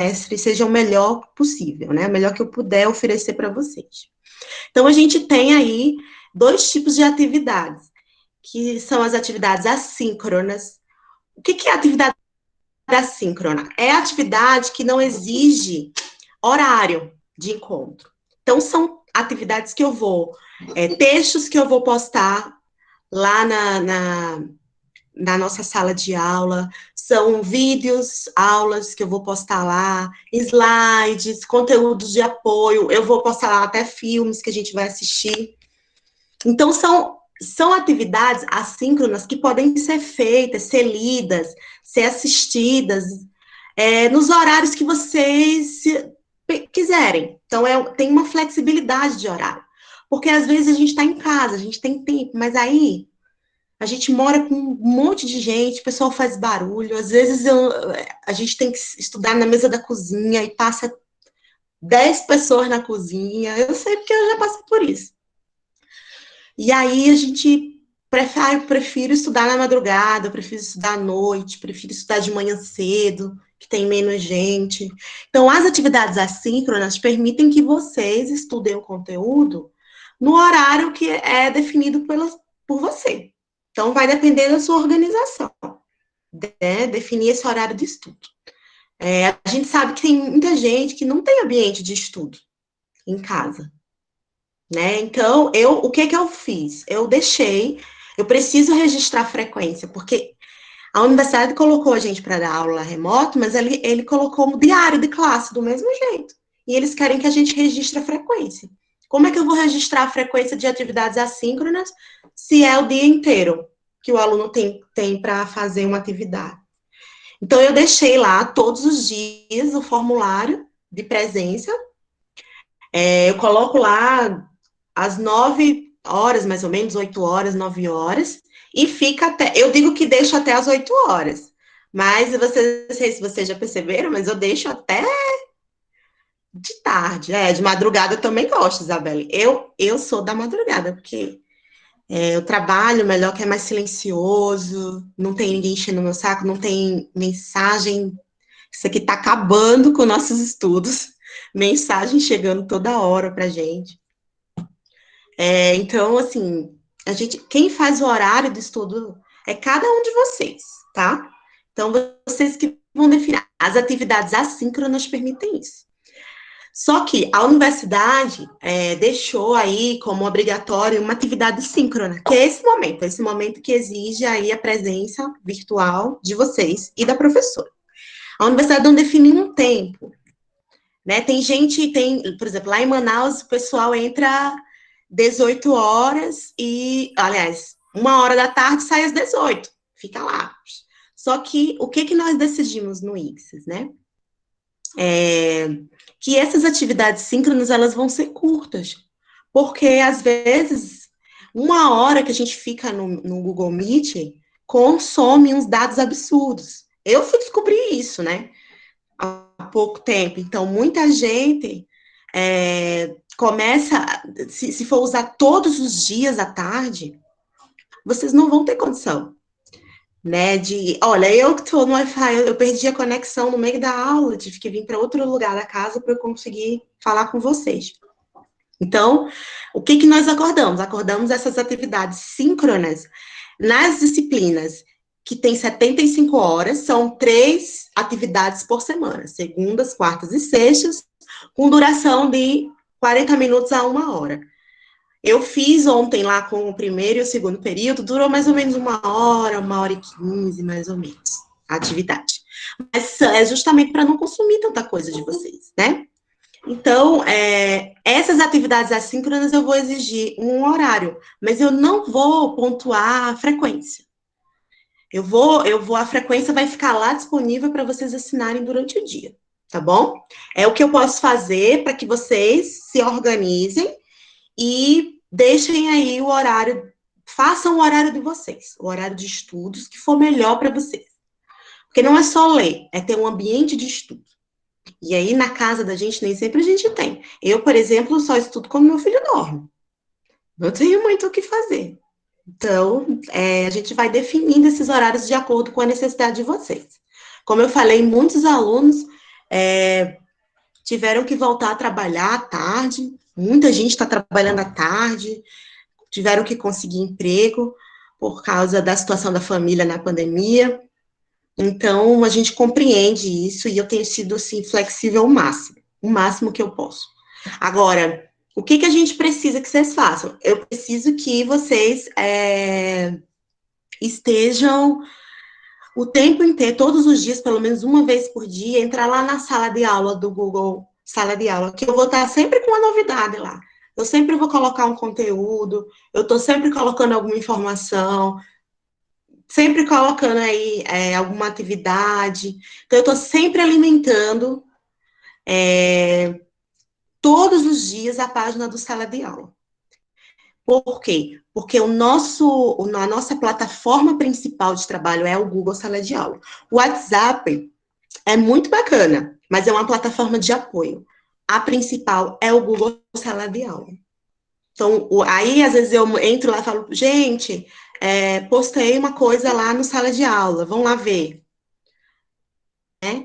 semestre seja o melhor possível, né? O melhor que eu puder oferecer para vocês. Então, a gente tem aí dois tipos de atividades, que são as atividades assíncronas. O que é atividade assíncrona? É atividade que não exige horário de encontro. Então, são atividades que eu vou, textos que eu vou postar lá na nossa sala de aula, são vídeos, aulas que eu vou postar lá, slides, conteúdos de apoio, eu vou postar lá até filmes que a gente vai assistir. Então, são atividades assíncronas que podem ser feitas, ser lidas, ser assistidas, nos horários que vocês quiserem. Então, tem uma flexibilidade de horário. Porque às vezes a gente está em casa, a gente tem tempo, mas aí a gente mora com um monte de gente, o pessoal faz barulho, às vezes a gente tem que estudar na mesa da cozinha e passa 10 pessoas na cozinha. Eu sei porque eu já passei por isso. E aí a gente prefiro estudar na madrugada, eu prefiro estudar à noite, prefiro estudar de manhã cedo, que tem menos gente. Então, as atividades assíncronas permitem que vocês estudem o conteúdo no horário que é definido por você. Então, vai depender da sua organização, né? Definir esse horário de estudo. A gente sabe que tem muita gente que não tem ambiente de estudo em casa, né? Então, o que eu fiz? Eu preciso registrar a frequência, porque a universidade colocou a gente para dar aula remoto, mas ele colocou um diário de classe do mesmo jeito. E eles querem que a gente registre a frequência. Como é que eu vou registrar a frequência de atividades assíncronas se é o dia inteiro que o aluno tem para fazer uma atividade? Então, eu deixei lá todos os dias o formulário de presença. Eu coloco lá às 9 horas, mais ou menos, 8 horas, 9 horas, e fica até. Eu digo que deixo até às 8 horas. Mas vocês, não sei se vocês já perceberam, mas eu deixo até de tarde. De madrugada eu também gosto, Isabelle. Eu sou da madrugada, porque eu trabalho melhor, que é mais silencioso, não tem ninguém enchendo meu saco, não tem mensagem. Isso aqui está acabando com nossos estudos. Mensagem chegando toda hora pra gente. Então, assim, quem faz o horário do estudo é cada um de vocês, tá? Então, vocês que vão definir. As atividades assíncronas permitem isso. Só que a universidade deixou aí como obrigatório uma atividade síncrona, que é esse momento que exige aí a presença virtual de vocês e da professora. A universidade não definiu um tempo, né? Por exemplo, lá em Manaus, o pessoal entra 18 horas e, aliás, 1 hora da tarde sai às 18, fica lá. Só que o que nós decidimos no ICSIS, né? Que essas atividades síncronas, elas vão ser curtas, porque às vezes 1 hora que a gente fica no Google Meet consome uns dados absurdos. Eu fui descobrir isso, né? Há pouco tempo. Então, muita gente começa, se for usar todos os dias à tarde, vocês não vão ter condição, né? Olha, eu que estou no Wi-Fi, eu perdi a conexão no meio da aula, tive que vir para outro lugar da casa para eu conseguir falar com vocês. Então, o que nós acordamos? Acordamos essas atividades síncronas nas disciplinas que tem 75 horas, são 3 atividades por semana, segundas, quartas e sextas, com duração de 40 minutos a 1 hora. Eu fiz ontem lá com o primeiro e o segundo período, durou mais ou menos 1 hora, 1 hora e 15, mais ou menos, a atividade. Mas é justamente para não consumir tanta coisa de vocês, né? Então, essas atividades assíncronas eu vou exigir um horário, mas eu não vou pontuar a frequência. A frequência vai ficar lá disponível para vocês assinarem durante o dia, tá bom? É o que eu posso fazer para que vocês se organizem e deixem aí o horário, façam o horário de vocês, o horário de estudos que for melhor para vocês. Porque não é só ler, é ter um ambiente de estudo. E aí, na casa da gente, nem sempre a gente tem. Eu, por exemplo, só estudo quando meu filho dorme. Não tenho muito o que fazer. Então, a gente vai definindo esses horários de acordo com a necessidade de vocês. Como eu falei, muitos alunos tiveram que voltar a trabalhar à tarde, muita gente está trabalhando à tarde, tiveram que conseguir emprego por causa da situação da família na pandemia. Então, a gente compreende isso e eu tenho sido, assim, flexível o máximo que eu posso. Agora, o que a gente precisa que vocês façam? Eu preciso que vocês estejam o tempo inteiro, todos os dias, pelo menos uma vez por dia, entrar lá na sala de aula do Google, sala de aula, que eu vou estar sempre com uma novidade lá. Eu sempre vou colocar um conteúdo, eu estou sempre colocando alguma informação, sempre colocando aí alguma atividade. Então, eu estou sempre alimentando todos os dias a página do sala de aula. Por quê? Porque a nossa plataforma principal de trabalho é o Google Sala de Aula. O WhatsApp é muito bacana, mas é uma plataforma de apoio. A principal é o Google Sala de Aula. Então, aí às vezes eu entro lá e falo, gente, postei uma coisa lá no Sala de Aula, vão lá ver. Né?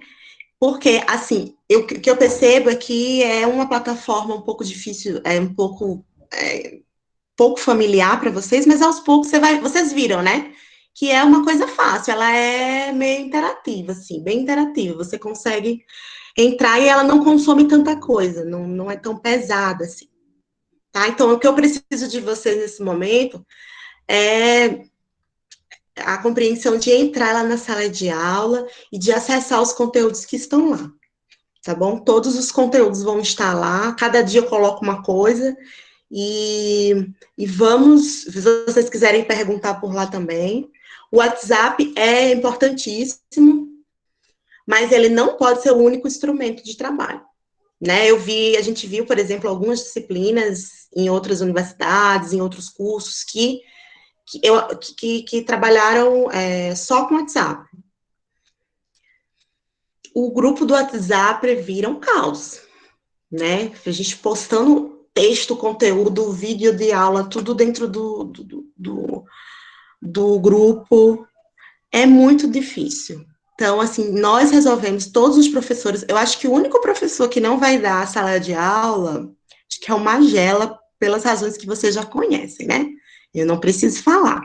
Porque, assim, o que eu percebo é que é uma plataforma um pouco difícil, pouco familiar para vocês, mas aos poucos vocês viram, né? Que é uma coisa fácil, ela é meio interativa, assim, bem interativa. Você consegue entrar e ela não consome tanta coisa, não é tão pesada assim. Tá? Então, o que eu preciso de vocês nesse momento é a compreensão de entrar lá na sala de aula e de acessar os conteúdos que estão lá, tá bom? Todos os conteúdos vão estar lá, cada dia eu coloco uma coisa e vamos, se vocês quiserem perguntar por lá também. O WhatsApp é importantíssimo, mas ele não pode ser o único instrumento de trabalho. Né? A gente viu, por exemplo, algumas disciplinas em outras universidades, em outros cursos, que trabalharam só com WhatsApp. O grupo do WhatsApp vira um caos, né? A gente postando texto, conteúdo, vídeo de aula, tudo dentro do grupo, é muito difícil. Então, assim, nós resolvemos, todos os professores, eu acho que o único professor que não vai dar a sala de aula, acho que é o Magela, pelas razões que vocês já conhecem, né? Eu não preciso falar.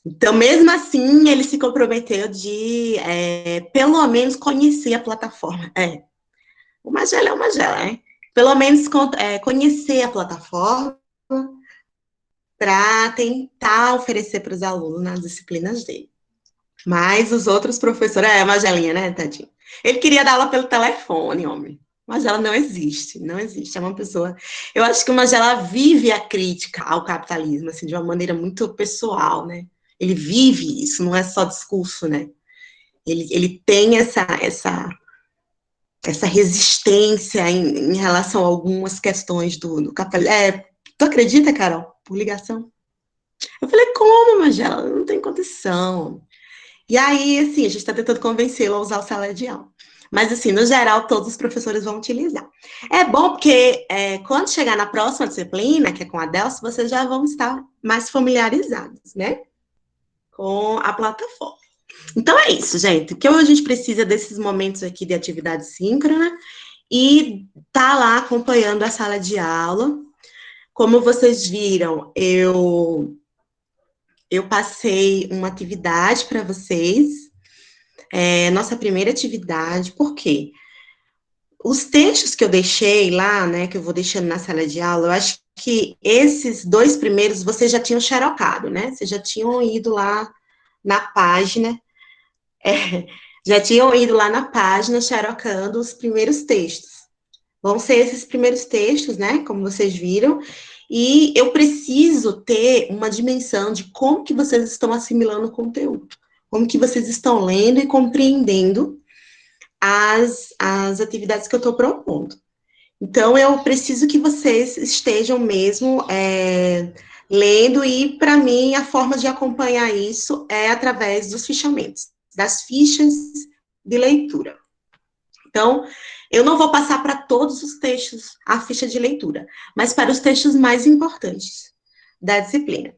Então, mesmo assim, ele se comprometeu de, pelo menos, conhecer a plataforma. O Magela é o Magela, né? Pelo menos conhecer a plataforma para tentar oferecer para os alunos nas disciplinas dele. Mas os outros professores, a Magelinha, né, tadinho? Ele queria dar aula pelo telefone, homem. Magela não existe, não existe. É uma pessoa. Eu acho que o Magela vive a crítica ao capitalismo, assim, de uma maneira muito pessoal, né? Ele vive isso, não é só discurso, né? Ele tem essa resistência em relação a algumas questões do capitalismo. Tu acredita, Carol? Por ligação? Eu falei, como, Magela? Não tem condição. E aí, assim, a gente está tentando convencê-lo a usar o sala de aula. Mas, assim, no geral, todos os professores vão utilizar. É bom porque quando chegar na próxima disciplina, que é com a Delcio, vocês já vão estar mais familiarizados, né? Com a plataforma. Então, é isso, gente. O que a gente precisa desses momentos aqui de atividade síncrona e tá lá acompanhando a sala de aula. Como vocês viram, eu passei uma atividade para vocês, nossa primeira atividade, por quê? Os textos que eu deixei lá, né, que eu vou deixando na sala de aula, eu acho que esses dois primeiros vocês já tinham xerocado, né? Vocês já tinham ido lá na página, já tinham ido lá na página xerocando os primeiros textos. Vão ser esses primeiros textos, né, como vocês viram, e eu preciso ter uma dimensão de como que vocês estão assimilando o conteúdo, como que vocês estão lendo e compreendendo as atividades que eu estou propondo. Então, eu preciso que vocês estejam mesmo lendo, e, para mim, a forma de acompanhar isso é através dos fichamentos, das fichas de leitura. Então, eu não vou passar para todos os textos a ficha de leitura, mas para os textos mais importantes da disciplina,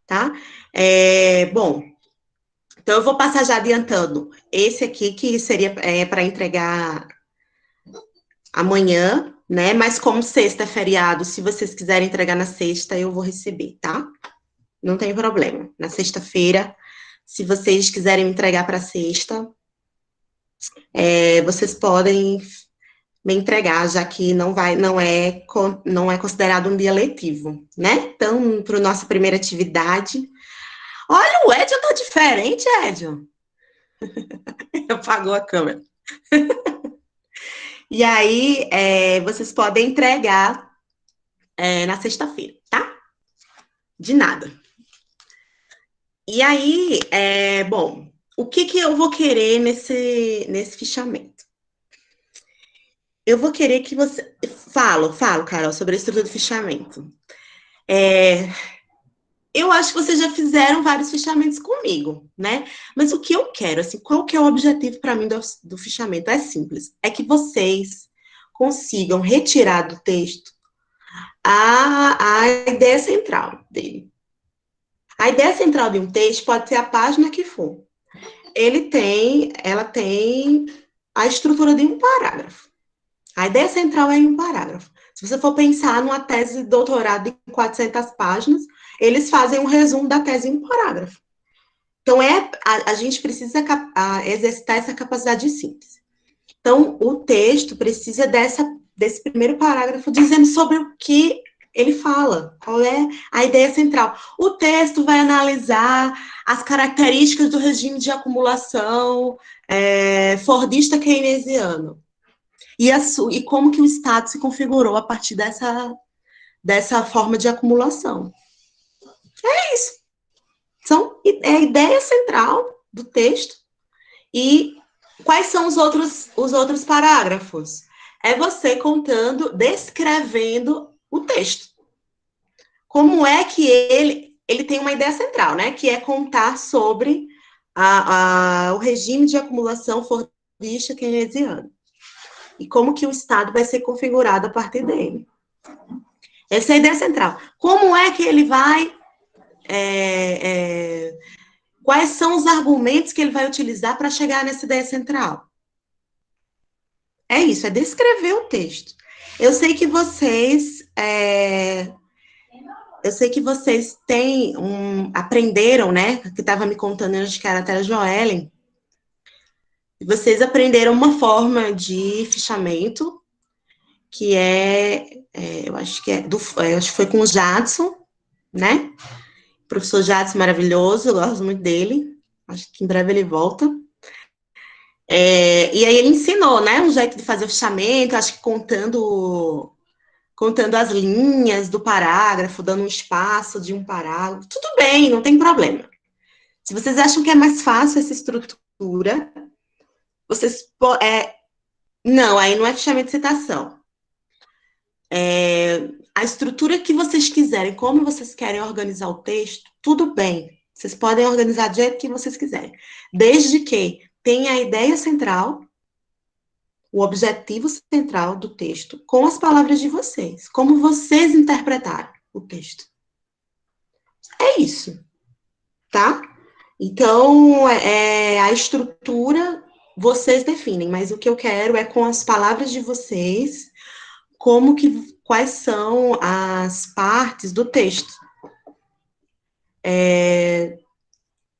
tá? Bom, Então, eu vou passar já adiantando esse aqui, que seria para entregar amanhã, né? Mas como sexta é feriado, se vocês quiserem entregar na sexta, eu vou receber, tá? Não tem problema. Na sexta-feira, se vocês quiserem entregar para sexta, vocês podem me entregar, já que não é considerado um dia letivo, né? Então, para nossa primeira atividade. Olha, o Edson tá diferente, Edson. Apagou a câmera. E aí, vocês podem entregar na sexta-feira, tá? De nada. E aí, bom, o que que eu vou querer nesse fichamento? Eu vou querer que você... Falo, Carol, sobre a estrutura do fichamento. Eu acho que vocês já fizeram vários fichamentos comigo, né? Mas o que eu quero, assim, qual que é o objetivo para mim do fichamento? É simples, é que vocês consigam retirar do texto a ideia central dele. A ideia central de um texto pode ser a página que for. Ela tem a estrutura de um parágrafo. A ideia central é em um parágrafo. Se você for pensar numa tese de doutorado de 400 páginas, eles fazem um resumo da tese em um parágrafo. Então, a gente precisa exercitar essa capacidade de síntese. Então, o texto precisa desse primeiro parágrafo dizendo sobre o que ele fala, qual é a ideia central. O texto vai analisar as características do regime de acumulação fordista keynesiano e como que o Estado se configurou a partir dessa forma de acumulação. É isso. É a ideia central do texto. E quais são os outros parágrafos? É você contando, descrevendo o texto. Como é que ele tem uma ideia central, né? Que é contar sobre o regime de acumulação fordista keynesiano. E como que o Estado vai ser configurado a partir dele. Essa é a ideia central. Como é que ele vai... quais são os argumentos que ele vai utilizar para chegar nessa ideia central? É isso, é descrever o texto. Eu sei que vocês aprenderam, né? Que estava me contando, acho que era até a Joellen. Vocês aprenderam uma forma de fichamento que eu acho que acho que foi com o Jadson, né? O professor Jadson maravilhoso, eu gosto muito dele. Acho que em breve ele volta. E aí ele ensinou, né? Um jeito de fazer o fichamento, acho que contando as linhas do parágrafo, dando um espaço de um parágrafo. Tudo bem, não tem problema. Se vocês acham que é mais fácil essa estrutura, vocês... não, aí não é fichamento de citação. A estrutura que vocês quiserem, como vocês querem organizar o texto, tudo bem. Vocês podem organizar do jeito que vocês quiserem. Desde que tenha a ideia central, o objetivo central do texto, com as palavras de vocês. Como vocês interpretaram o texto. É isso, tá? Então, a estrutura vocês definem, mas o que eu quero é com as palavras de vocês, quais são as partes do texto.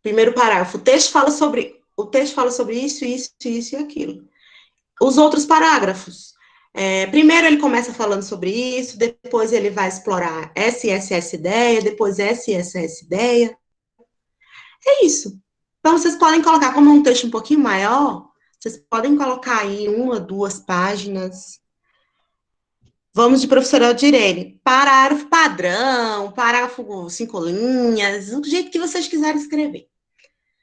Primeiro parágrafo, o texto fala sobre isso, isso, isso e aquilo. Os outros parágrafos. Primeiro ele começa falando sobre isso, depois ele vai explorar essa ideia, depois essa ideia. É isso. Então, vocês podem colocar, como é um texto um pouquinho maior, vocês podem colocar aí 1, 2 páginas. Vamos de professora Aldirene. Parágrafo padrão, parágrafo 5 linhas, do jeito que vocês quiserem escrever.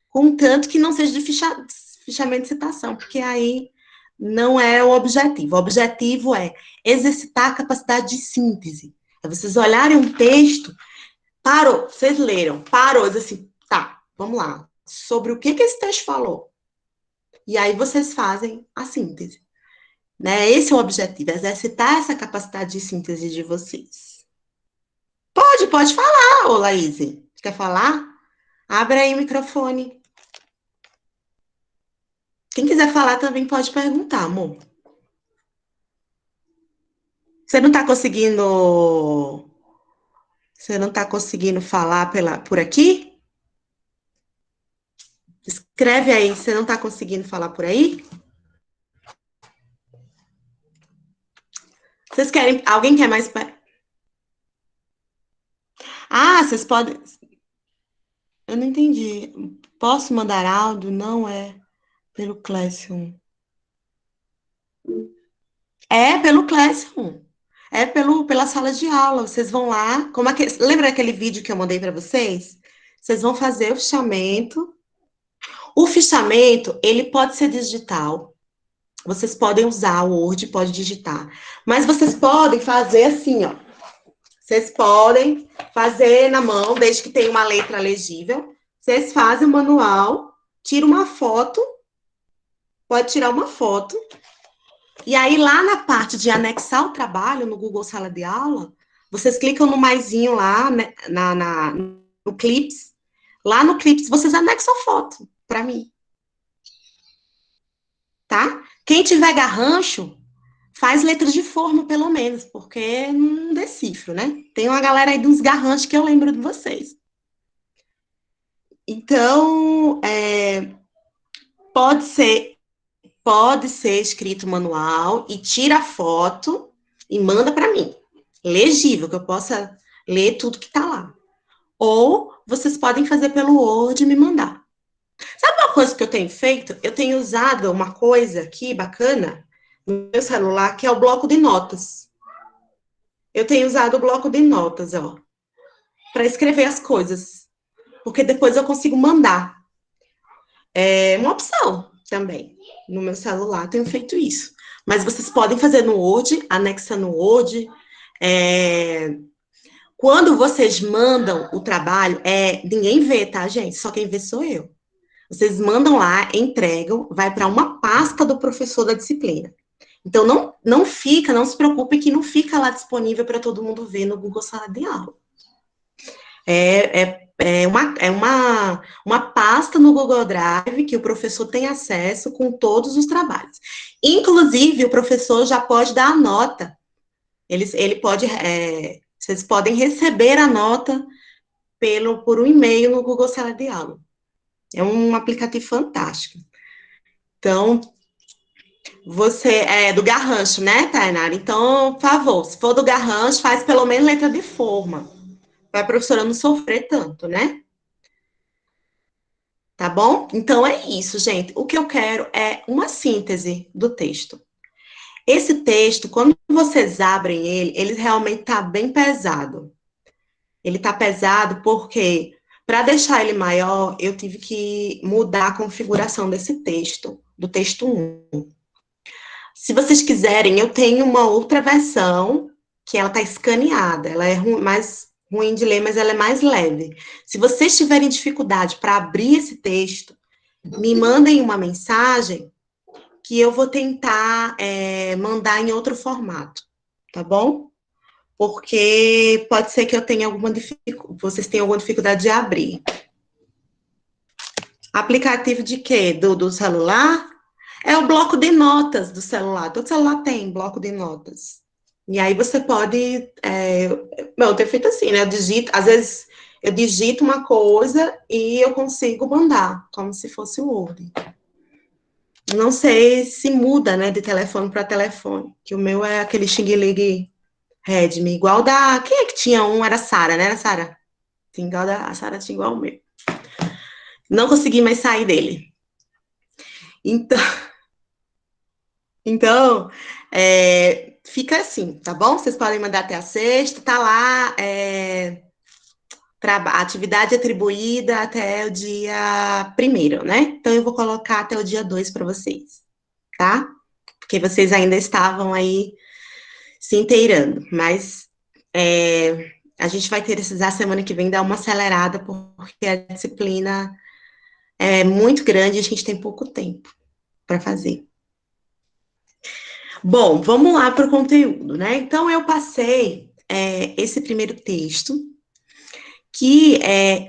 Contanto que não seja de fichamento de citação, porque aí não é o objetivo. O objetivo é exercitar a capacidade de síntese. É vocês olharem um texto, parou, vocês leram, parou, diz assim, tá, vamos lá. Sobre o que esse texto falou? E aí vocês fazem a síntese. Né? Esse é o objetivo, exercitar essa capacidade de síntese de vocês. Pode falar, ô Laís. Quer falar? Abre aí o microfone. Quem quiser falar também pode perguntar, amor. Você não está conseguindo. Você não está conseguindo falar por aqui? Escreve aí, você não está conseguindo falar por aí? Vocês querem. Alguém quer mais. Ah, vocês podem. Eu não entendi. Posso mandar áudio? Não é pelo Classroom. É pelo Classroom. É pela sala de aula. Vocês vão lá. Lembra aquele vídeo que eu mandei para vocês? Vocês vão fazer o fichamento. O fichamento, ele pode ser digital. Vocês podem usar o Word, pode digitar. Mas vocês podem fazer assim, ó. Vocês podem fazer na mão, desde que tenha uma letra legível. Vocês fazem o manual, tira uma foto, pode tirar uma foto. E aí, lá na parte de anexar o trabalho, no Google Sala de Aula, vocês clicam no maisinho lá, né, no Clips. Lá no Clips, vocês anexam a foto para mim, tá? Quem tiver garrancho, faz letras de forma, pelo menos, porque não decifro, né? Tem uma galera aí dos garranchos que eu lembro de vocês. Então, pode ser, pode ser escrito manual e tira a foto e manda para mim. Legível, que eu possa ler tudo que está lá. Ou vocês podem fazer pelo Word e me mandar. Sabe uma coisa que eu tenho feito? Eu tenho usado uma coisa aqui bacana no meu celular, que é o bloco de notas. Eu tenho usado o bloco de notas, ó, para escrever as coisas, porque depois eu consigo mandar. É uma opção também. No meu celular tenho feito isso. Mas vocês podem fazer no Word, anexa no Word. Quando vocês mandam o trabalho, ninguém vê, tá, gente? Só quem vê sou eu. Vocês mandam lá, entregam, vai para uma pasta do professor da disciplina. Então, não fica, não se preocupe que não fica lá disponível para todo mundo ver no Google Sala de Aula. Uma pasta no Google Drive que o professor tem acesso com todos os trabalhos. Inclusive, o professor já pode dar a nota. Ele pode, vocês podem receber a nota por um e-mail no Google Sala de Aula. É um aplicativo fantástico. Então, você é do garrancho, né, Tainara? Então, por favor, se for do garrancho, faz pelo menos letra de forma, para a professora não sofrer tanto, né? Tá bom? Então é isso, gente. O que eu quero é uma síntese do texto. Esse texto, quando vocês abrem ele realmente tá bem pesado. Ele tá pesado porque, para deixar ele maior, eu tive que mudar a configuração desse texto, do texto 1. Se vocês quiserem, eu tenho uma outra versão que ela tá escaneada. Ela é mais ruim de ler, mas ela é mais leve. Se vocês tiverem dificuldade para abrir esse texto, me mandem uma mensagem que eu vou tentar mandar em outro formato, tá bom? Porque pode ser que eu tenha vocês tenham alguma dificuldade de abrir. Aplicativo de quê? Do celular? É o bloco de notas do celular. Todo celular tem bloco de notas. E aí você pode. Eu tenho feito assim, né? Às vezes eu digito uma coisa e eu consigo mandar, como se fosse o Word. Não sei se muda, né, de telefone para telefone, que o meu é aquele Xing Ling Redmi, igual da... Quem é que tinha um? Era a Sara, né, Sara? Sim, igual a Sara tinha igual o meu. Não consegui mais sair dele. Então, fica assim, tá bom? Vocês podem mandar até a sexta, tá lá, atividade atribuída até o dia 1º, né? Então, eu vou colocar até o dia 2 para vocês, tá? Porque vocês ainda estavam aí se inteirando, mas a gente vai ter precisar semana que vem dar uma acelerada, porque a disciplina é muito grande e a gente tem pouco tempo para fazer. Bom, vamos lá para o conteúdo, né? Então, eu passei esse primeiro texto, que,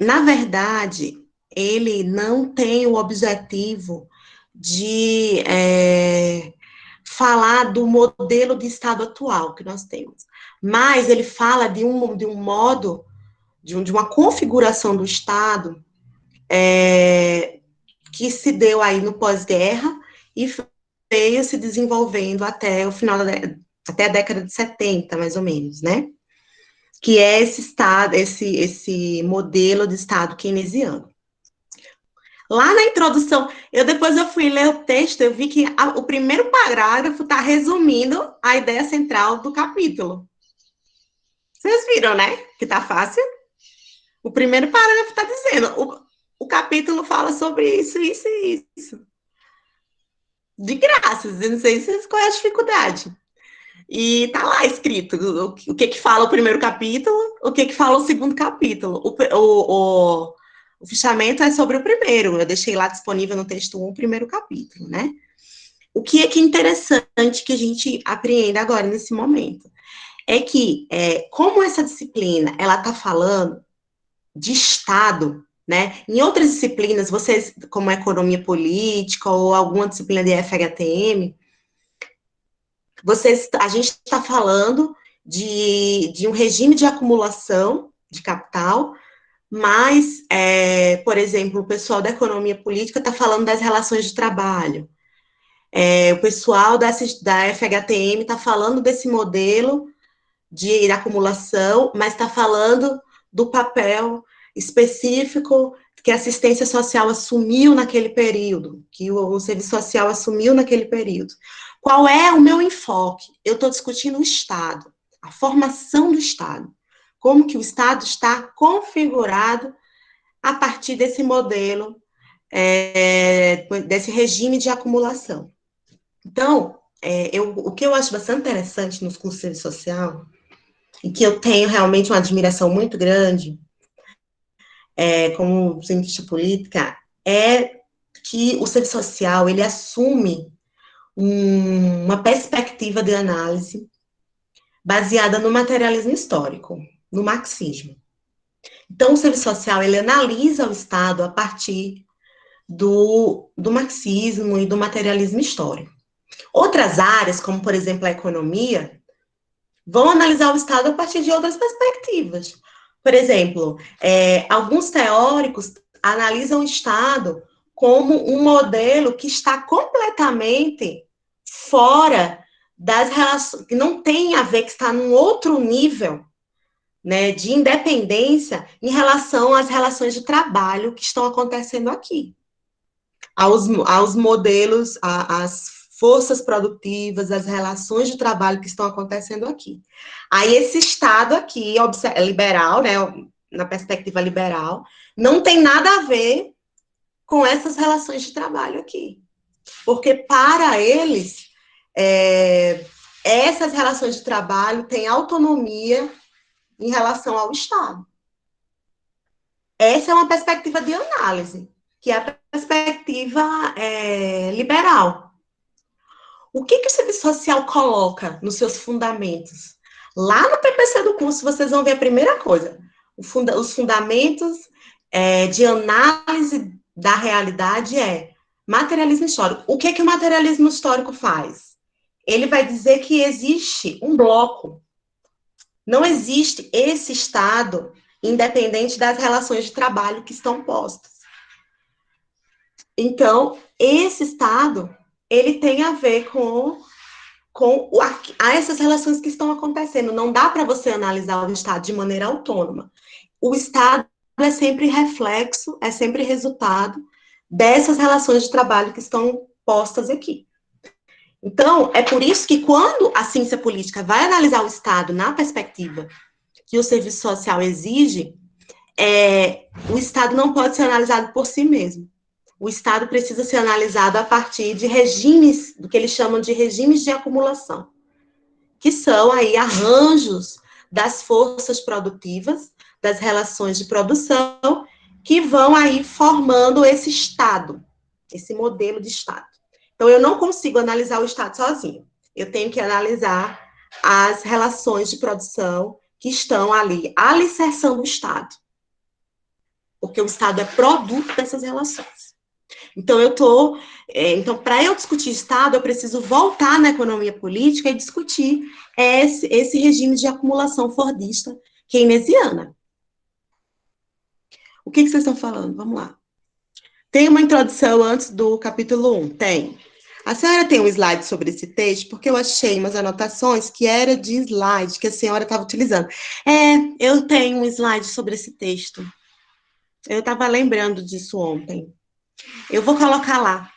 na verdade, ele não tem o objetivo de falar do modelo de Estado atual que nós temos, mas ele fala de um modo, de uma configuração do Estado que se deu aí no pós-guerra e veio se desenvolvendo até o final até a década de 70, mais ou menos, né? Que é esse Estado, esse modelo de Estado keynesiano. Lá na introdução, depois eu fui ler o texto, eu vi que o primeiro parágrafo está resumindo a ideia central do capítulo. Vocês viram, né? Que tá fácil? O primeiro parágrafo está dizendo, o capítulo fala sobre isso, isso e isso. De graça, não sei qual é a dificuldade. E tá lá escrito o que fala o primeiro capítulo, o que fala o segundo capítulo. O fichamento é sobre o primeiro, eu deixei lá disponível no texto 1 o primeiro capítulo, né? O que é interessante que a gente apreenda agora, nesse momento, é que, como essa disciplina, ela está falando de Estado, né? Em outras disciplinas, vocês, como economia política ou alguma disciplina de FHTM, a gente está falando de um regime de acumulação de capital, mas, por exemplo, o pessoal da economia política está falando das relações de trabalho. O pessoal da FHTM está falando desse modelo de acumulação, mas está falando do papel específico que a assistência social assumiu naquele período, que o serviço social assumiu naquele período. Qual é o meu enfoque? Eu estou discutindo o Estado, a formação do Estado, como que o Estado está configurado a partir desse modelo, desse regime de acumulação. Então, o que eu acho bastante interessante nos cursos de serviço social, e que eu tenho realmente uma admiração muito grande, como cientista política, é que o serviço social, ele assume uma perspectiva de análise baseada no materialismo histórico, no marxismo. Então, o serviço social, ele analisa o Estado a partir do marxismo e do materialismo histórico. Outras áreas, como, por exemplo, a economia, vão analisar o Estado a partir de outras perspectivas. Por exemplo, alguns teóricos analisam o Estado como um modelo que está completamente fora das relações, que não tem a ver, que está num outro nível, né, de independência em relação às relações de trabalho que estão acontecendo aqui. Aos modelos, às forças produtivas, as relações de trabalho que estão acontecendo aqui. Aí esse Estado aqui, liberal, né, na perspectiva liberal, não tem nada a ver com essas relações de trabalho aqui. Porque para eles, essas relações de trabalho têm autonomia em relação ao Estado. Essa é uma perspectiva de análise, que é a perspectiva liberal. O que o serviço social coloca nos seus fundamentos? Lá no PPC do curso, vocês vão ver a primeira coisa, os fundamentos de análise da realidade materialismo histórico. O que o materialismo histórico faz? Ele vai dizer que existe um bloco. Não existe esse Estado independente das relações de trabalho que estão postas. Então, esse Estado, ele tem a ver com essas relações que estão acontecendo. Não dá para você analisar o Estado de maneira autônoma. O Estado é sempre reflexo, é sempre resultado dessas relações de trabalho que estão postas aqui. Então, é por isso que quando a ciência política vai analisar o Estado na perspectiva que o serviço social exige, o Estado não pode ser analisado por si mesmo. O Estado precisa ser analisado a partir de regimes, do que eles chamam de regimes de acumulação, que são aí arranjos das forças produtivas, das relações de produção, que vão aí formando esse Estado, esse modelo de Estado. Então, eu não consigo analisar o Estado sozinho. Eu tenho que analisar as relações de produção que estão ali alicerçando o Estado. Porque o Estado é produto dessas relações. Então, então, para eu discutir Estado, eu preciso voltar na economia política e discutir esse regime de acumulação fordista keynesiana. O que vocês estão falando? Vamos lá. Tem uma introdução antes do capítulo 1? Tem. A senhora tem um slide sobre esse texto, porque eu achei umas anotações que era de slide que a senhora estava utilizando. Eu tenho um slide sobre esse texto. Eu estava lembrando disso ontem. Eu vou colocar lá.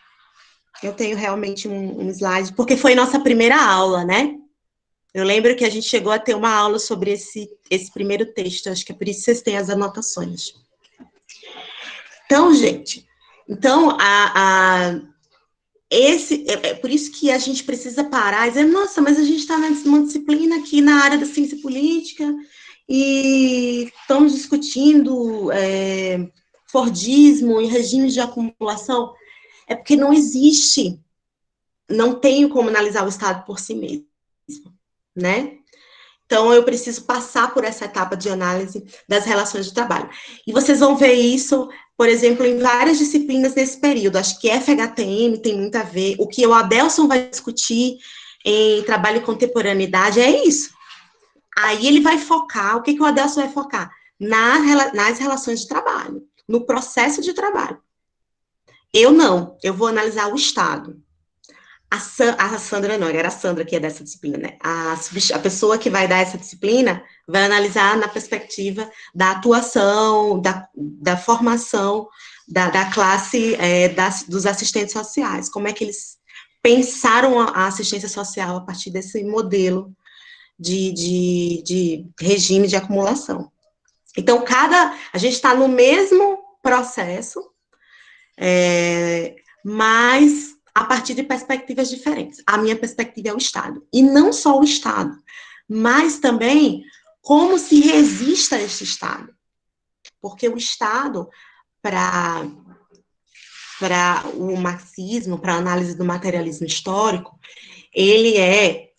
Eu tenho realmente um slide, porque foi nossa primeira aula, né? Eu lembro que a gente chegou a ter uma aula sobre esse primeiro texto, acho que é por isso que vocês têm as anotações. Então, gente, é por isso que a gente precisa parar e dizer, nossa, mas a gente está numa disciplina aqui na área da ciência política e estamos discutindo Fordismo e regimes de acumulação. É porque não existe, não tenho como analisar o Estado por si mesmo, né? Então, eu preciso passar por essa etapa de análise das relações de trabalho. E vocês vão ver isso, por exemplo, em várias disciplinas nesse período. Acho que FHTM tem muito a ver. O que o Adelson vai discutir em trabalho e contemporaneidade é isso. Aí ele vai focar, o que o Adelson vai focar? Nas relações de trabalho, no processo de trabalho. Eu não, eu vou analisar o Estado. A Sandra não, era a Sandra que é dessa disciplina, né? A pessoa que vai dar essa disciplina vai analisar na perspectiva da atuação, da formação da classe dos assistentes sociais, como é que eles pensaram a assistência social a partir desse modelo de regime de acumulação. Então, a gente está no mesmo processo, mas a partir de perspectivas diferentes. A minha perspectiva é o Estado. E não só o Estado, mas também como se resiste a este Estado. Porque o Estado, para o marxismo, para a análise do materialismo histórico, ele é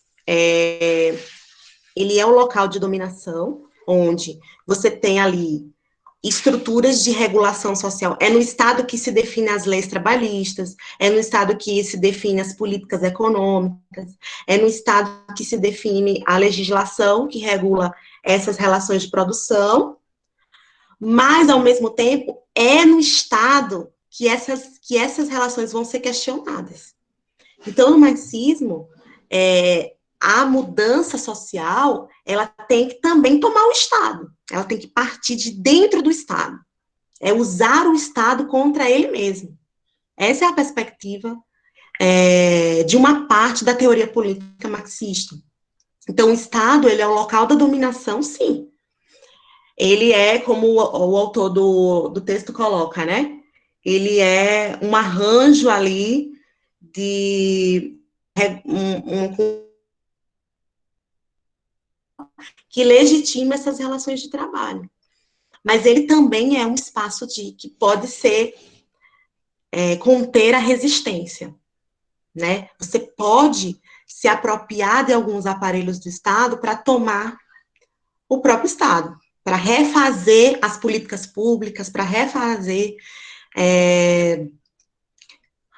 o local de dominação, onde você tem ali estruturas de regulação social. É no Estado que se define as leis trabalhistas, é no Estado que se define as políticas econômicas, é no Estado que se define a legislação que regula essas relações de produção, mas, ao mesmo tempo, é no Estado que essas relações vão ser questionadas. Então, no marxismo, a mudança social, ela tem que também tomar o Estado, ela tem que partir de dentro do Estado, é usar o Estado contra ele mesmo. Essa é a perspectiva de uma parte da teoria política marxista. Então, o Estado, ele é o local da dominação, sim. Ele é, como o autor do texto coloca, né? Ele é um arranjo ali de que legitima essas relações de trabalho. Mas ele também é um espaço que pode ser conter a resistência, né? Você pode se apropriar de alguns aparelhos do Estado para tomar o próprio Estado, para refazer as políticas públicas, para refazer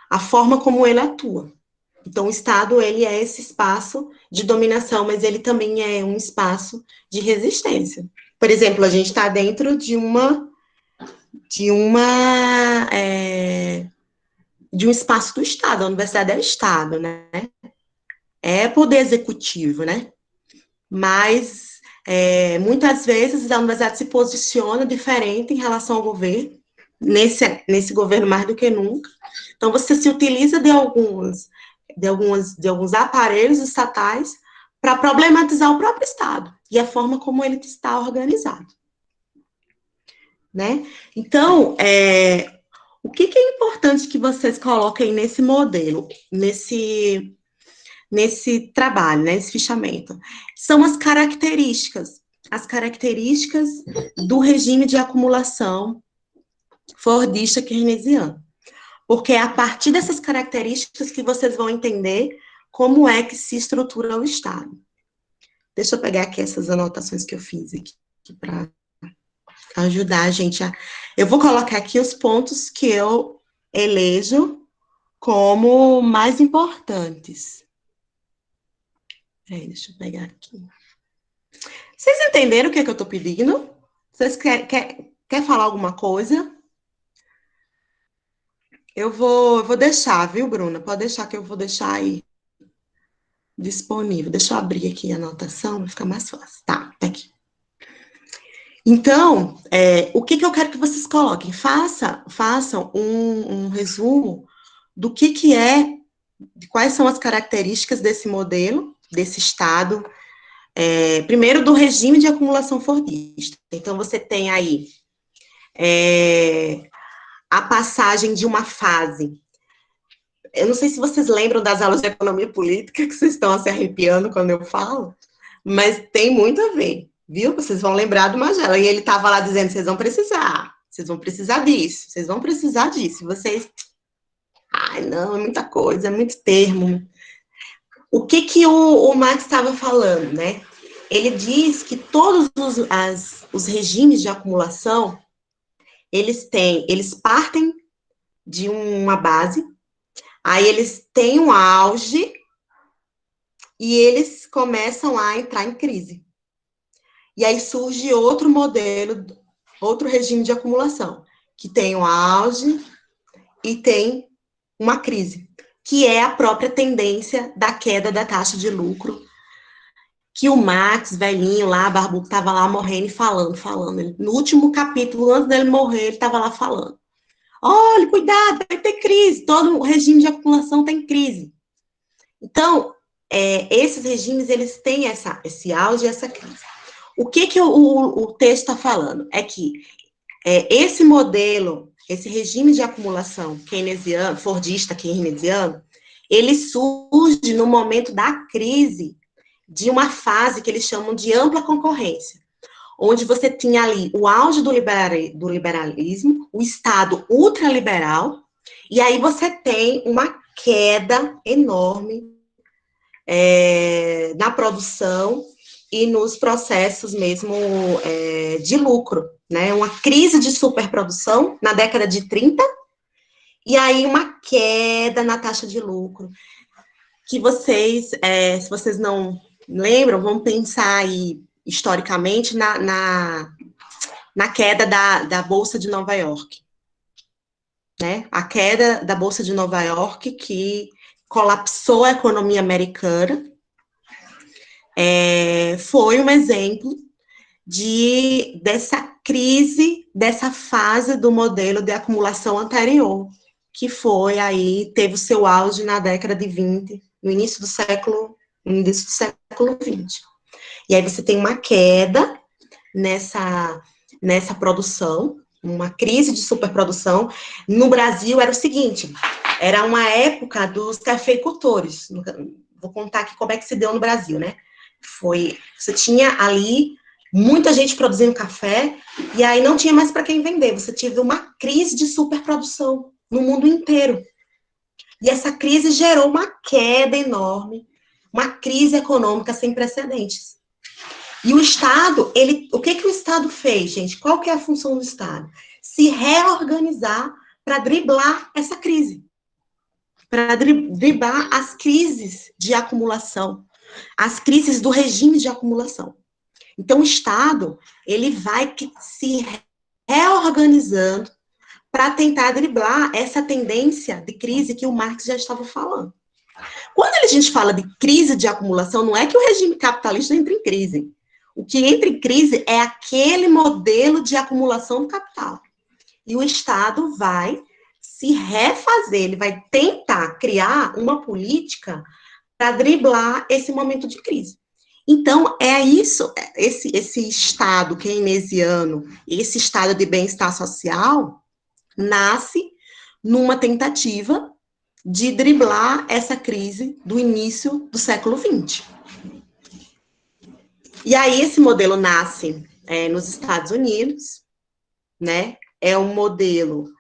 a forma como ele atua. Então, o Estado, ele é esse espaço de dominação, mas ele também é um espaço de resistência. Por exemplo, a gente está dentro de um espaço do Estado, a universidade é o Estado, né? É poder executivo, né? Mas, muitas vezes, a universidade se posiciona diferente em relação ao governo, nesse governo mais do que nunca. Então, você se utiliza de alguns aparelhos estatais para problematizar o próprio Estado e a forma como ele está organizado. Né? Então, o que é importante que vocês coloquem nesse modelo, nesse trabalho, nesse fichamento? São as características do regime de acumulação fordista keynesiano. Porque é a partir dessas características que vocês vão entender como é que se estrutura o Estado. Deixa eu pegar aqui essas anotações que eu fiz aqui para ajudar a gente a... Eu vou colocar aqui os pontos que eu elejo como mais importantes. Peraí, deixa eu pegar aqui. Vocês entenderam o que é que eu estou pedindo? Vocês quer falar alguma coisa? Eu vou deixar, viu, Bruna? Pode deixar que eu vou deixar aí disponível. Deixa eu abrir aqui a anotação, vai ficar mais fácil. Tá aqui. Então, o que eu quero que vocês coloquem? Façam um resumo do que é, de quais são as características desse modelo, desse Estado, primeiro do regime de acumulação fordista. Então, você tem aí a passagem de uma fase. Eu não sei se vocês lembram das aulas de economia política, que vocês estão se arrepiando quando eu falo, mas tem muito a ver, viu? Vocês vão lembrar do Magela. E ele estava lá dizendo, vocês vão precisar disso, vocês vão precisar disso. E vocês, ai, não, é muita coisa, é muito termo. O que o Marx estava falando, né? Ele diz que todos os regimes de acumulação, eles partem de uma base, aí eles têm um auge e eles começam a entrar em crise. E aí surge outro modelo, outro regime de acumulação, que tem um auge e tem uma crise, que é a própria tendência da queda da taxa de lucro, que o Marx, velhinho lá, barbudo, estava lá morrendo e falando. No último capítulo, antes dele morrer, ele estava lá falando. Olha, cuidado, vai ter crise, todo o regime de acumulação tem crise. Então, esses regimes, eles têm esse auge e essa crise. O que o texto está falando? É que esse modelo, esse regime de acumulação keynesiano, fordista keynesiano, ele surge no momento da crise de uma fase que eles chamam de ampla concorrência, onde você tinha ali o auge do liberalismo, o Estado ultraliberal, e aí você tem uma queda enorme na produção e nos processos mesmo de lucro, né? Uma crise de superprodução na década de 30, e aí uma queda na taxa de lucro, que vocês, se vocês não lembram, vamos pensar aí historicamente na queda da Bolsa de Nova York, né? A queda da Bolsa de Nova York, que colapsou a economia americana, foi um exemplo dessa crise, dessa fase do modelo de acumulação anterior, que foi aí, teve o seu auge na década de 20, no início do século XX. E aí você tem uma queda nessa produção, uma crise de superprodução. No Brasil era o seguinte, era uma época dos cafeicultores. Vou contar aqui como é que se deu no Brasil, né? Você tinha ali muita gente produzindo café, e aí não tinha mais para quem vender. Você teve uma crise de superprodução no mundo inteiro. E essa crise gerou uma queda enorme, uma crise econômica sem precedentes. E o Estado, o que o Estado fez, gente? Qual que é a função do Estado? Se reorganizar para driblar essa crise. Para driblar as crises de acumulação, as crises do regime de acumulação. Então, o Estado, ele vai se reorganizando para tentar driblar essa tendência de crise que o Marx já estava falando. Quando a gente fala de crise de acumulação, não é que o regime capitalista entra em crise. O que entra em crise é aquele modelo de acumulação do capital. E o Estado vai se refazer, ele vai tentar criar uma política para driblar esse momento de crise. Então, é isso, esse Estado keynesiano, esse Estado de bem-estar social, nasce numa tentativa de driblar essa crise do início do século XX. E aí, esse modelo nasce nos Estados Unidos, né? É um modelo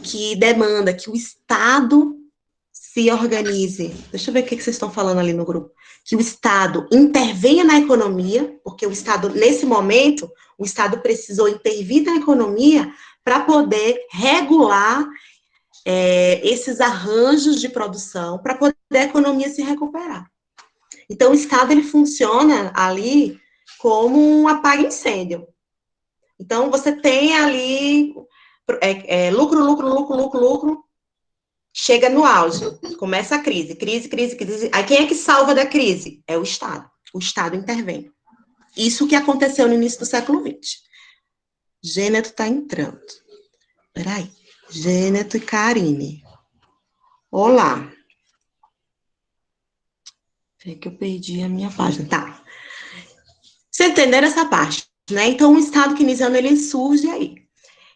que demanda que o Estado se organize. Deixa eu ver o que vocês estão falando ali no grupo. Que o Estado intervenha na economia, porque o Estado, nesse momento, o Estado precisou intervir na economia para poder regular esses arranjos de produção, para poder a economia se recuperar. Então, o Estado, ele funciona ali como um apaga-incêndio. Então, você tem ali lucro, lucro, lucro, lucro, lucro, chega no auge, começa a crise, crise, crise, crise. Aí quem é que salva da crise? É o Estado. O Estado intervém. Isso que aconteceu no início do século XX. Gêneto está entrando. Peraí. Gêneto e Karine. Olá. É que eu perdi a minha página. Tá. Vocês entenderam essa parte, né? Então, o Estado keynesiano, ele surge aí.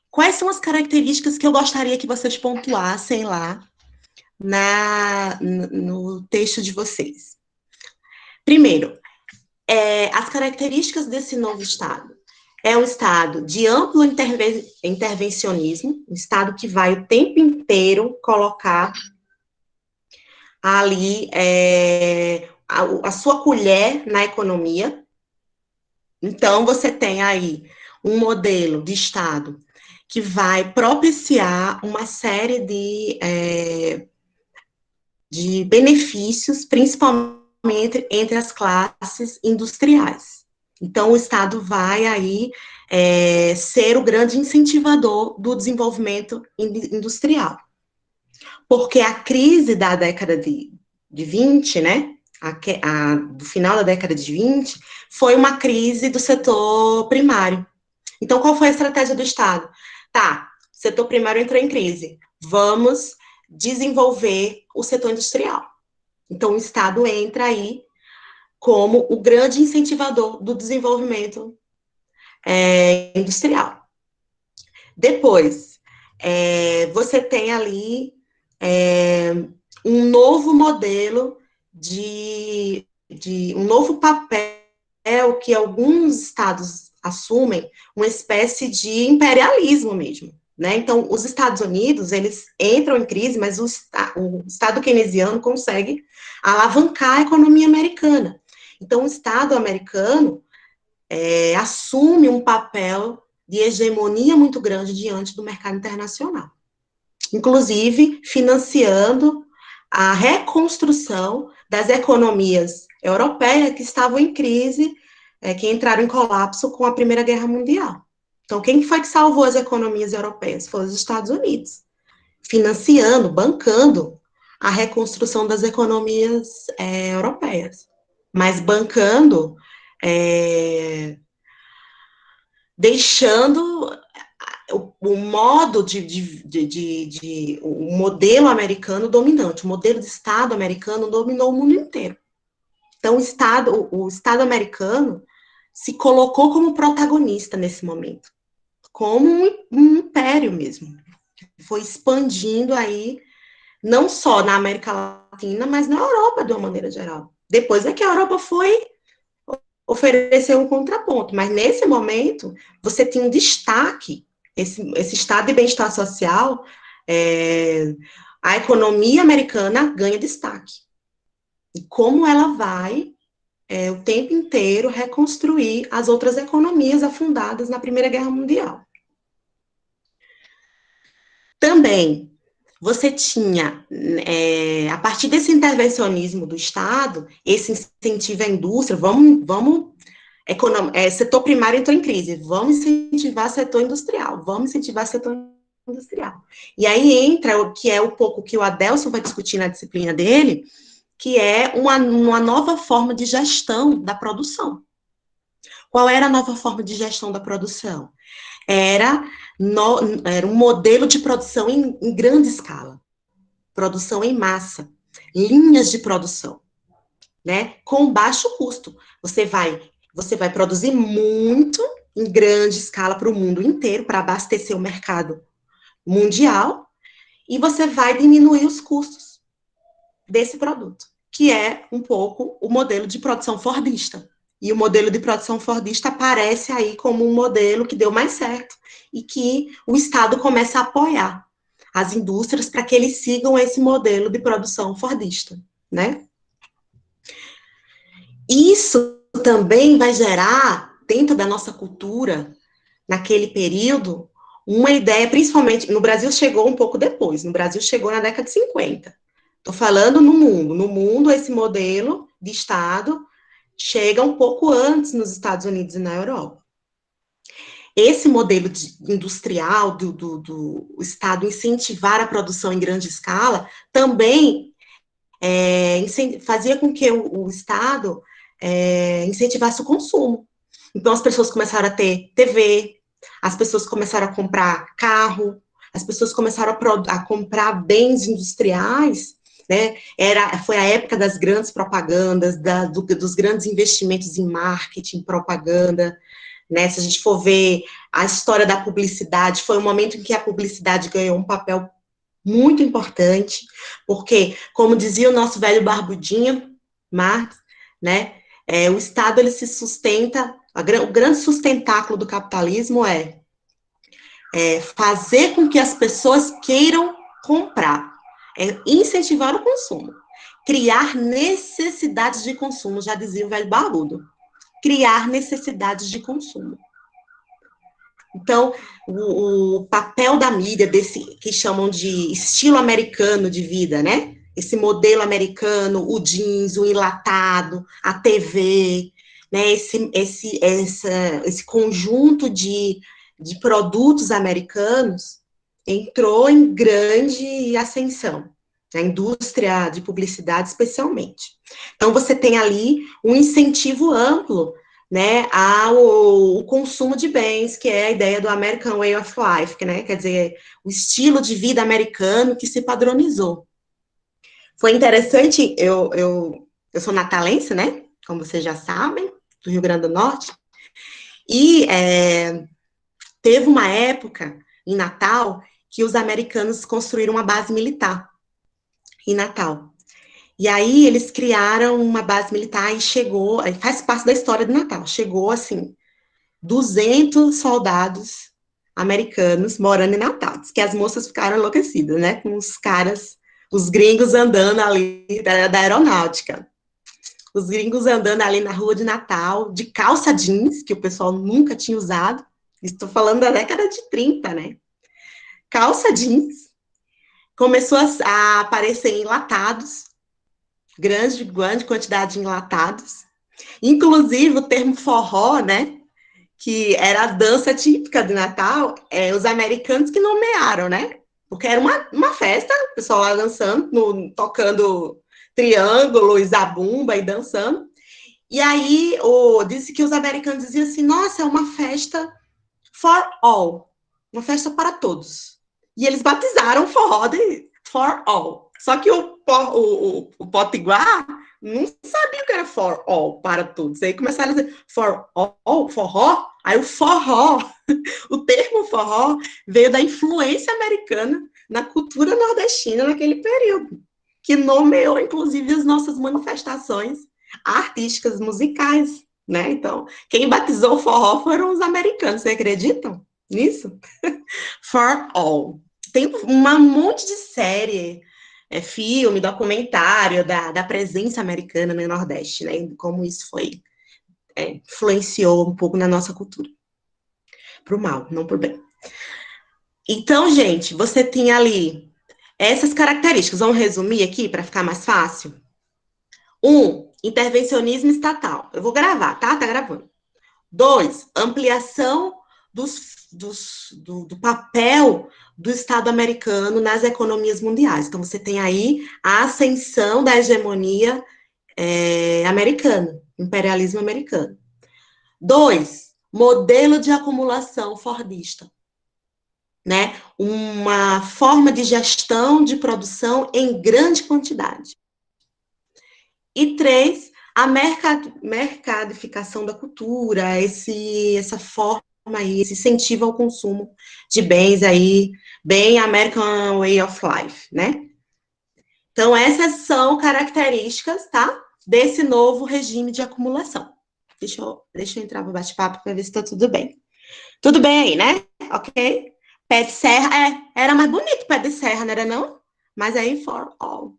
Quais são as características que eu gostaria que vocês pontuassem lá no texto de vocês? Primeiro, as características desse novo Estado. É um Estado de amplo intervencionismo, um Estado que vai o tempo inteiro colocar ali a sua colher na economia. Então, você tem aí um modelo de Estado que vai propiciar uma série de benefícios, principalmente entre as classes industriais. Então, o Estado vai aí ser o grande incentivador do desenvolvimento industrial. Porque a crise da década de 20, né, do final da década de 20, foi uma crise do setor primário. Então, qual foi a estratégia do Estado? Tá, o setor primário entrou em crise, vamos desenvolver o setor industrial. Então, o Estado entra aí como o grande incentivador do desenvolvimento industrial. Depois, você tem ali um novo modelo um novo papel que alguns estados assumem, uma espécie de imperialismo mesmo. Né? Então, os Estados Unidos, eles entram em crise, mas o Estado keynesiano consegue alavancar a economia americana. Então, o Estado americano assume um papel de hegemonia muito grande diante do mercado internacional. Inclusive, financiando a reconstrução das economias europeias que estavam em crise, que entraram em colapso com a Primeira Guerra Mundial. Então, quem foi que salvou as economias europeias? Foram os Estados Unidos, financiando, bancando a reconstrução das economias europeias. Mas bancando, deixando o modo o modelo americano dominante, o modelo de Estado americano dominou o mundo inteiro. Então, o Estado americano se colocou como protagonista nesse momento, como um império mesmo, que foi expandindo aí, não só na América Latina, mas na Europa, de uma maneira geral. Depois é que a Europa foi oferecer um contraponto, mas nesse momento, você tinha um destaque, esse estado de bem-estar social, a economia americana ganha destaque. E como ela vai o tempo inteiro reconstruir as outras economias afundadas na Primeira Guerra Mundial. Também, você tinha, a partir desse intervencionismo do Estado, esse incentivo à indústria, setor primário entrou em crise, vamos incentivar setor industrial, E aí entra o que é um pouco que o Adelson vai discutir na disciplina dele, que é uma nova forma de gestão da produção. Qual era a nova forma de gestão da produção? Era um modelo de produção em grande escala, produção em massa, linhas de produção, né, com baixo custo. Você vai produzir muito em grande escala para o mundo inteiro, para abastecer o mercado mundial, e você vai diminuir os custos desse produto, que é um pouco o modelo de produção fordista. E o modelo de produção fordista aparece aí como um modelo que deu mais certo e que o Estado começa a apoiar as indústrias para que eles sigam esse modelo de produção fordista, né? Isso também vai gerar, dentro da nossa cultura, naquele período, uma ideia, principalmente, no Brasil chegou um pouco depois, no Brasil chegou na década de 50. Estou falando no mundo. No mundo, esse modelo de Estado chega um pouco antes nos Estados Unidos e na Europa. Esse modelo industrial do Estado incentivar a produção em grande escala também fazia com que o Estado incentivasse o consumo. Então, as pessoas começaram a ter TV, as pessoas começaram a comprar carro, as pessoas começaram a comprar bens industriais, né? Foi a época das grandes propagandas, dos grandes investimentos em marketing, propaganda, né? Se a gente for ver a história da publicidade, foi um momento em que a publicidade ganhou um papel muito importante, porque, como dizia o nosso velho barbudinho, Marx, né? O Estado, ele se sustenta, o grande sustentáculo do capitalismo fazer com que as pessoas queiram comprar, incentivar o consumo, criar necessidades de consumo, já dizia o velho barbudo, criar necessidades de consumo. Então, o papel da mídia, desse que chamam de estilo americano de vida, né? Esse modelo americano, o jeans, o enlatado, a TV, né? Esse conjunto de produtos americanos entrou em grande ascensão, na indústria de publicidade especialmente. Então, você tem ali um incentivo amplo, né, ao consumo de bens, que é a ideia do American Way of Life, que, né, quer dizer, o estilo de vida americano que se padronizou. Foi interessante, eu sou natalense, né, como vocês já sabem, do Rio Grande do Norte, e teve uma época, em Natal, que os americanos construíram uma base militar em Natal. E aí eles criaram uma base militar e chegou, faz parte da história do Natal, chegou assim, 200 soldados americanos morando em Natal, que as moças ficaram enlouquecidas, né, com os caras, os gringos andando ali da aeronáutica, os gringos andando ali na rua de Natal, de calça jeans, que o pessoal nunca tinha usado, estou falando da década de 30, né, calça jeans, começou a aparecer enlatados, grande quantidade de enlatados, inclusive o termo forró, né, que era a dança típica do Natal, os americanos que nomearam, né, porque era uma festa, o pessoal lá dançando, tocando triângulo e zabumba e dançando, e aí disse que os americanos diziam assim, nossa, é uma festa for all, uma festa para todos, e eles batizaram o forró de for all, só que o potiguar não sabia o que era for all, para todos. Aí começaram a dizer for all, forró. Aí o forró, o termo forró, veio da influência americana na cultura nordestina naquele período, que nomeou, inclusive, as nossas manifestações artísticas, musicais, né? Então, quem batizou o forró foram os americanos, vocês acreditam nisso? For all. Tem um monte de série, filme, documentário da presença americana no Nordeste, né? Como isso influenciou um pouco na nossa cultura. Pro mal, não pro bem. Então, gente, você tem ali essas características. Vamos resumir aqui para ficar mais fácil? 1, intervencionismo estatal. Eu vou gravar, tá? Tá gravando. 2, ampliação do papel do Estado americano nas economias mundiais. Então, você tem aí a ascensão da hegemonia americana, imperialismo americano. 2, modelo de acumulação fordista, né? Uma forma de gestão de produção em grande quantidade. E 3, a mercadificação da cultura, essa forma aí, esse incentivo ao consumo de bens aí, bem American Way of Life, né? Então, essas são características, tá? Desse novo regime de acumulação. Deixa eu entrar no bate-papo para ver se tá tudo bem. Tudo bem aí, né? Ok? Pé de serra, era mais bonito pé de serra, não era não? Mas aí, for all.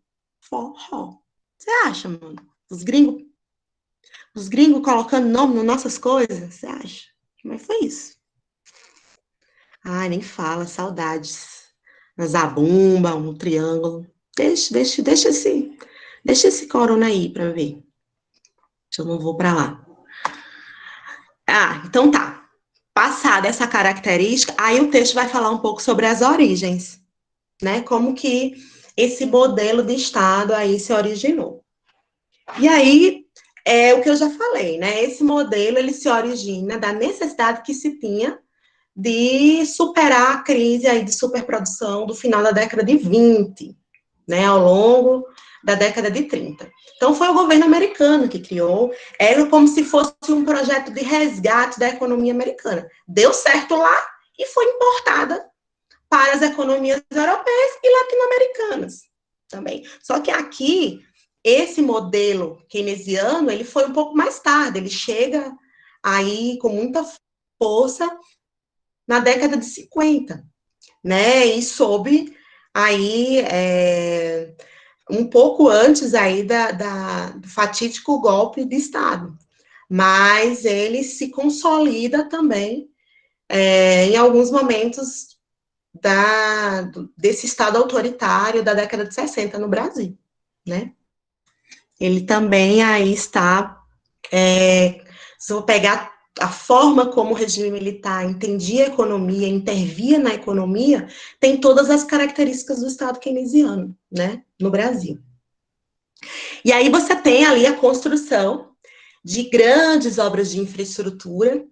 Você acha, mano? Os gringos colocando nome nas nossas coisas, você acha? Mas foi isso. Ai, nem fala, saudades. Na zabumba, um triângulo. Deixa esse corona aí para ver. Eu não vou para lá. Ah, então tá. Passada essa característica, aí o texto vai falar um pouco sobre as origens, né? Como que esse modelo de Estado aí se originou. E aí, é o que eu já falei, né? Esse modelo, ele se origina da necessidade que se tinha de superar a crise aí de superprodução do final da década de 20, né, ao longo da década de 30. Então, foi o governo americano que criou, era como se fosse um projeto de resgate da economia americana. Deu certo lá e foi importada para as economias europeias e latino-americanas também. Só que aqui, esse modelo keynesiano, ele foi um pouco mais tarde, ele chega aí com muita força na década de 50, né, e soube aí um pouco antes aí do fatídico golpe de Estado, mas ele se consolida também em alguns momentos desse Estado autoritário da década de 60 no Brasil, né? Ele também aí está, se eu vou pegar a forma como o regime militar entendia a economia, intervia na economia, tem todas as características do Estado keynesiano, né, no Brasil. E aí você tem ali a construção de grandes obras de infraestrutura,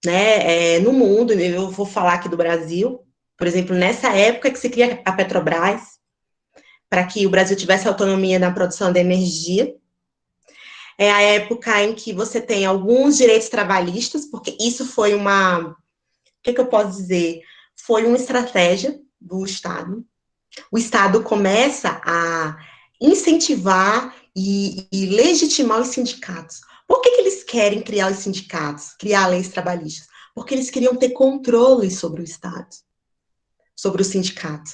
né, no mundo. Eu vou falar aqui do Brasil, por exemplo, nessa época que se cria a Petrobras, para que o Brasil tivesse autonomia na produção de energia. É a época em que você tem alguns direitos trabalhistas, porque isso foi o que eu posso dizer? Foi uma estratégia do Estado. O Estado começa a incentivar e legitimar os sindicatos. Por que eles querem criar os sindicatos, criar leis trabalhistas? Porque eles queriam ter controle sobre o Estado, sobre o sindicato.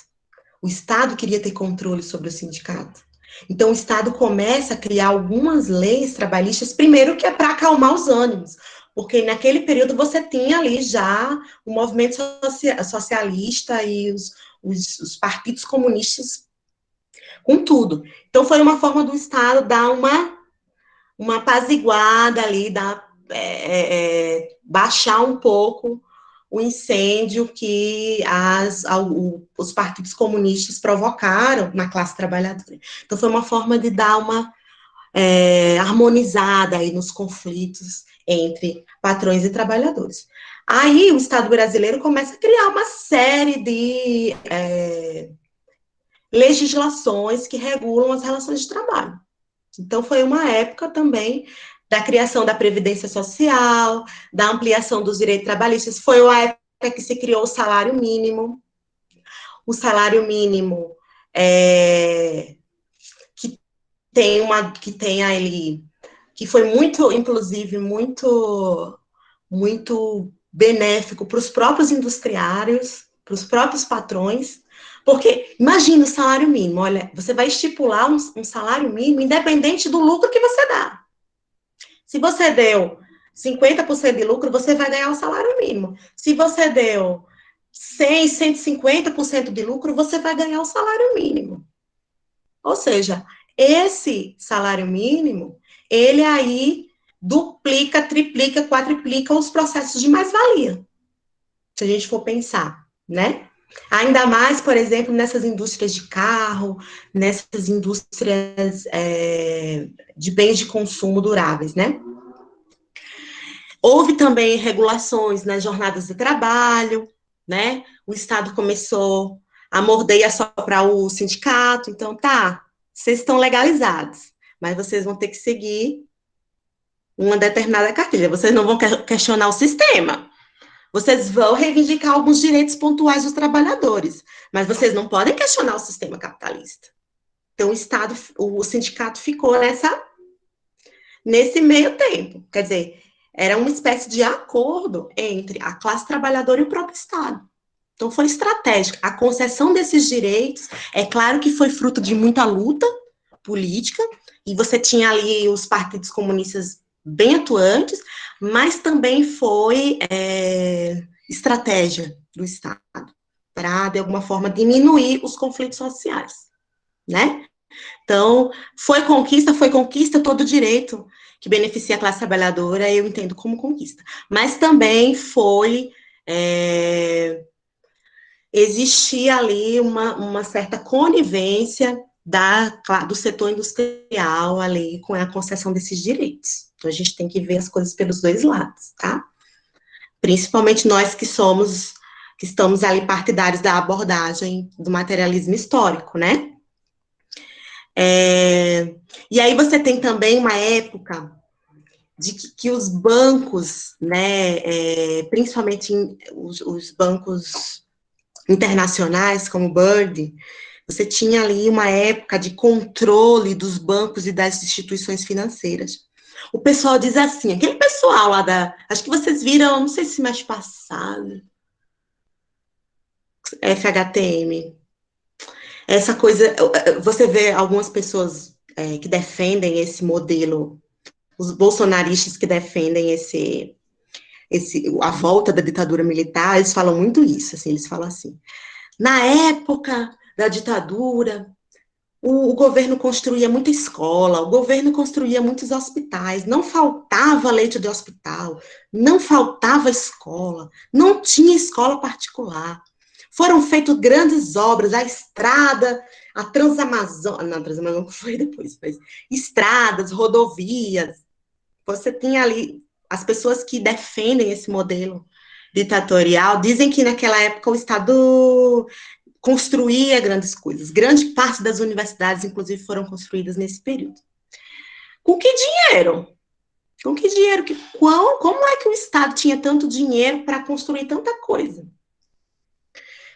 O Estado queria ter controle sobre o sindicato. Então, o Estado começa a criar algumas leis trabalhistas, primeiro que é para acalmar os ânimos, porque naquele período você tinha ali já o movimento socialista e os partidos comunistas com tudo. Então, foi uma forma do Estado dar uma apaziguada ali, baixar um pouco o incêndio que os partidos comunistas provocaram na classe trabalhadora. Então, foi uma forma de dar uma harmonizada aí nos conflitos entre patrões e trabalhadores. Aí, o Estado brasileiro começa a criar uma série de legislações que regulam as relações de trabalho. Então, foi uma época também da criação da Previdência Social, da ampliação dos direitos trabalhistas. Foi uma época que se criou o salário mínimo. O salário mínimo que tem ali, que foi muito, inclusive, muito benéfico para os próprios industriários, para os próprios patrões, porque imagina o salário mínimo, olha, você vai estipular um salário mínimo independente do lucro que você dá. Se você deu 50% de lucro, você vai ganhar o salário mínimo. Se você deu 100, 150% de lucro, você vai ganhar o salário mínimo. Ou seja, esse salário mínimo, ele aí duplica, triplica, quadriplica os processos de mais-valia, se a gente for pensar, né? Ainda mais, por exemplo, nessas indústrias de carro, nessas indústrias de bens de consumo duráveis, né? Houve também regulações nas jornadas de trabalho, né? O Estado começou a morder e a soprar o sindicato, então tá, vocês estão legalizados, mas vocês vão ter que seguir uma determinada cartilha, vocês não vão questionar o sistema, vocês vão reivindicar alguns direitos pontuais dos trabalhadores, mas vocês não podem questionar o sistema capitalista. Então, o sindicato ficou nesse meio tempo, quer dizer, era uma espécie de acordo entre a classe trabalhadora e o próprio Estado. Então, foi estratégico. A concessão desses direitos, é claro que foi fruto de muita luta política, e você tinha ali os partidos comunistas bem atuantes, mas também foi estratégia do Estado para, de alguma forma, diminuir os conflitos sociais, né? Então, foi conquista, todo direito que beneficia a classe trabalhadora, eu entendo como conquista. Mas também foi, existia ali uma certa conivência do setor industrial ali com a concessão desses direitos. Então, a gente tem que ver as coisas pelos dois lados, tá? Principalmente nós que estamos ali partidários da abordagem do materialismo histórico, né? E aí você tem também uma época de que os bancos, né, principalmente os bancos internacionais, como o Bird, você tinha ali uma época de controle dos bancos e das instituições financeiras. O pessoal diz assim, aquele pessoal lá acho que vocês viram, não sei se mês passado, FHTM, essa coisa, você vê algumas pessoas que defendem esse modelo, os bolsonaristas que defendem a volta da ditadura militar, eles falam muito isso, assim, eles falam assim, na época da ditadura, o governo construía muita escola, o governo construía muitos hospitais, não faltava leite de hospital, não faltava escola, não tinha escola particular. Foram feitas grandes obras, a estrada, a Transamazônica, não, a Transamazônica foi depois, mas estradas, rodovias. Você tinha ali as pessoas que defendem esse modelo ditatorial, dizem que naquela época o Estado construía grandes coisas. Grande parte das universidades, inclusive, foram construídas nesse período. Com que dinheiro? Com que dinheiro? Como é que o Estado tinha tanto dinheiro para construir tanta coisa?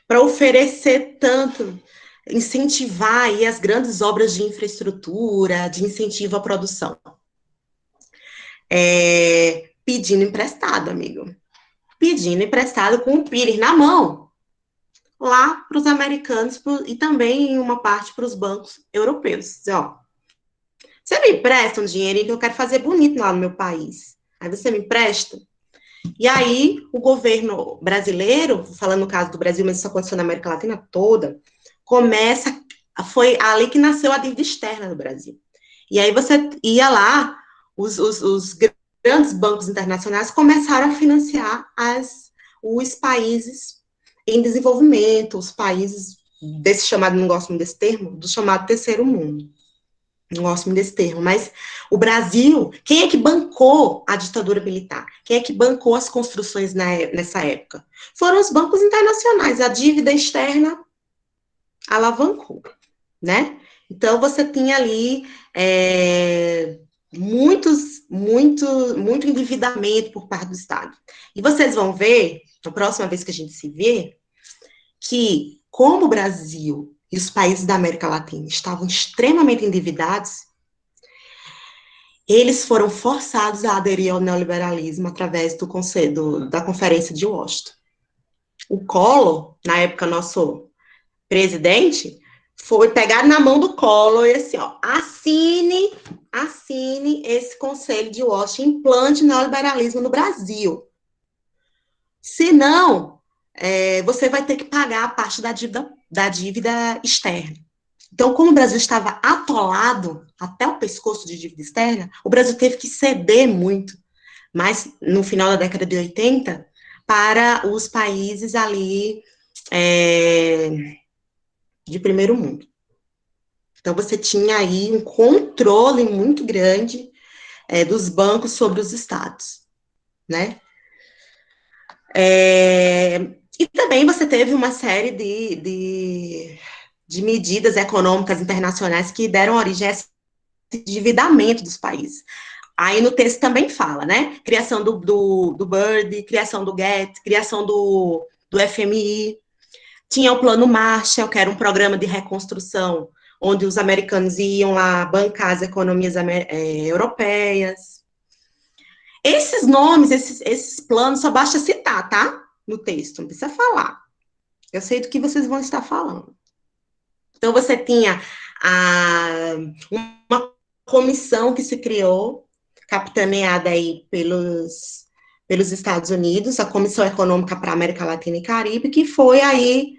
Para oferecer tanto, incentivar aí as grandes obras de infraestrutura, de incentivo à produção. Pedindo emprestado, amigo. Pedindo emprestado com o Pires na mão, lá para os americanos e também em uma parte para os bancos europeus. Dizer, ó, você me empresta um dinheirinho que eu quero fazer bonito lá no meu país. Aí você me empresta? E aí o governo brasileiro, falando no caso do Brasil, mas isso aconteceu na América Latina toda, foi ali que nasceu a dívida externa do Brasil. E aí você ia lá, os grandes bancos internacionais começaram a financiar os países em desenvolvimento, os países desse chamado, não gosto muito desse termo, do chamado terceiro mundo. Não gosto muito desse termo, mas o Brasil, quem é que bancou a ditadura militar? Quem é que bancou as construções nessa época? Foram os bancos internacionais, a dívida externa alavancou, né? Então, você tinha ali muito endividamento por parte do Estado. E vocês vão ver, na próxima vez que a gente se vê, que como o Brasil e os países da América Latina estavam extremamente endividados, eles foram forçados a aderir ao neoliberalismo através da Conferência de Washington. O Collor, na época nosso presidente, foi pegar na mão do Collor e assim, ó, assine esse Conselho de Washington, implante o neoliberalismo no Brasil. Senão, você vai ter que pagar a parte da dívida externa. Então, como o Brasil estava atolado até o pescoço de dívida externa, o Brasil teve que ceder muito, mas no final da década de 80, para os países ali de primeiro mundo. Então, você tinha aí um controle muito grande dos bancos sobre os estados, né? E também você teve uma série de medidas econômicas internacionais que deram origem a esse endividamento dos países. Aí no texto também fala, né? Criação do BIRD, criação do GATT, criação do FMI. Tinha o Plano Marshall, que era um programa de reconstrução, onde os americanos iam lá bancar as economias europeias. Esses nomes, esses planos, só basta citar, tá? No texto, não precisa falar. Eu sei do que vocês vão estar falando. Então, você tinha uma comissão que se criou, capitaneada aí pelos Estados Unidos, a Comissão Econômica para a América Latina e Caribe, que foi aí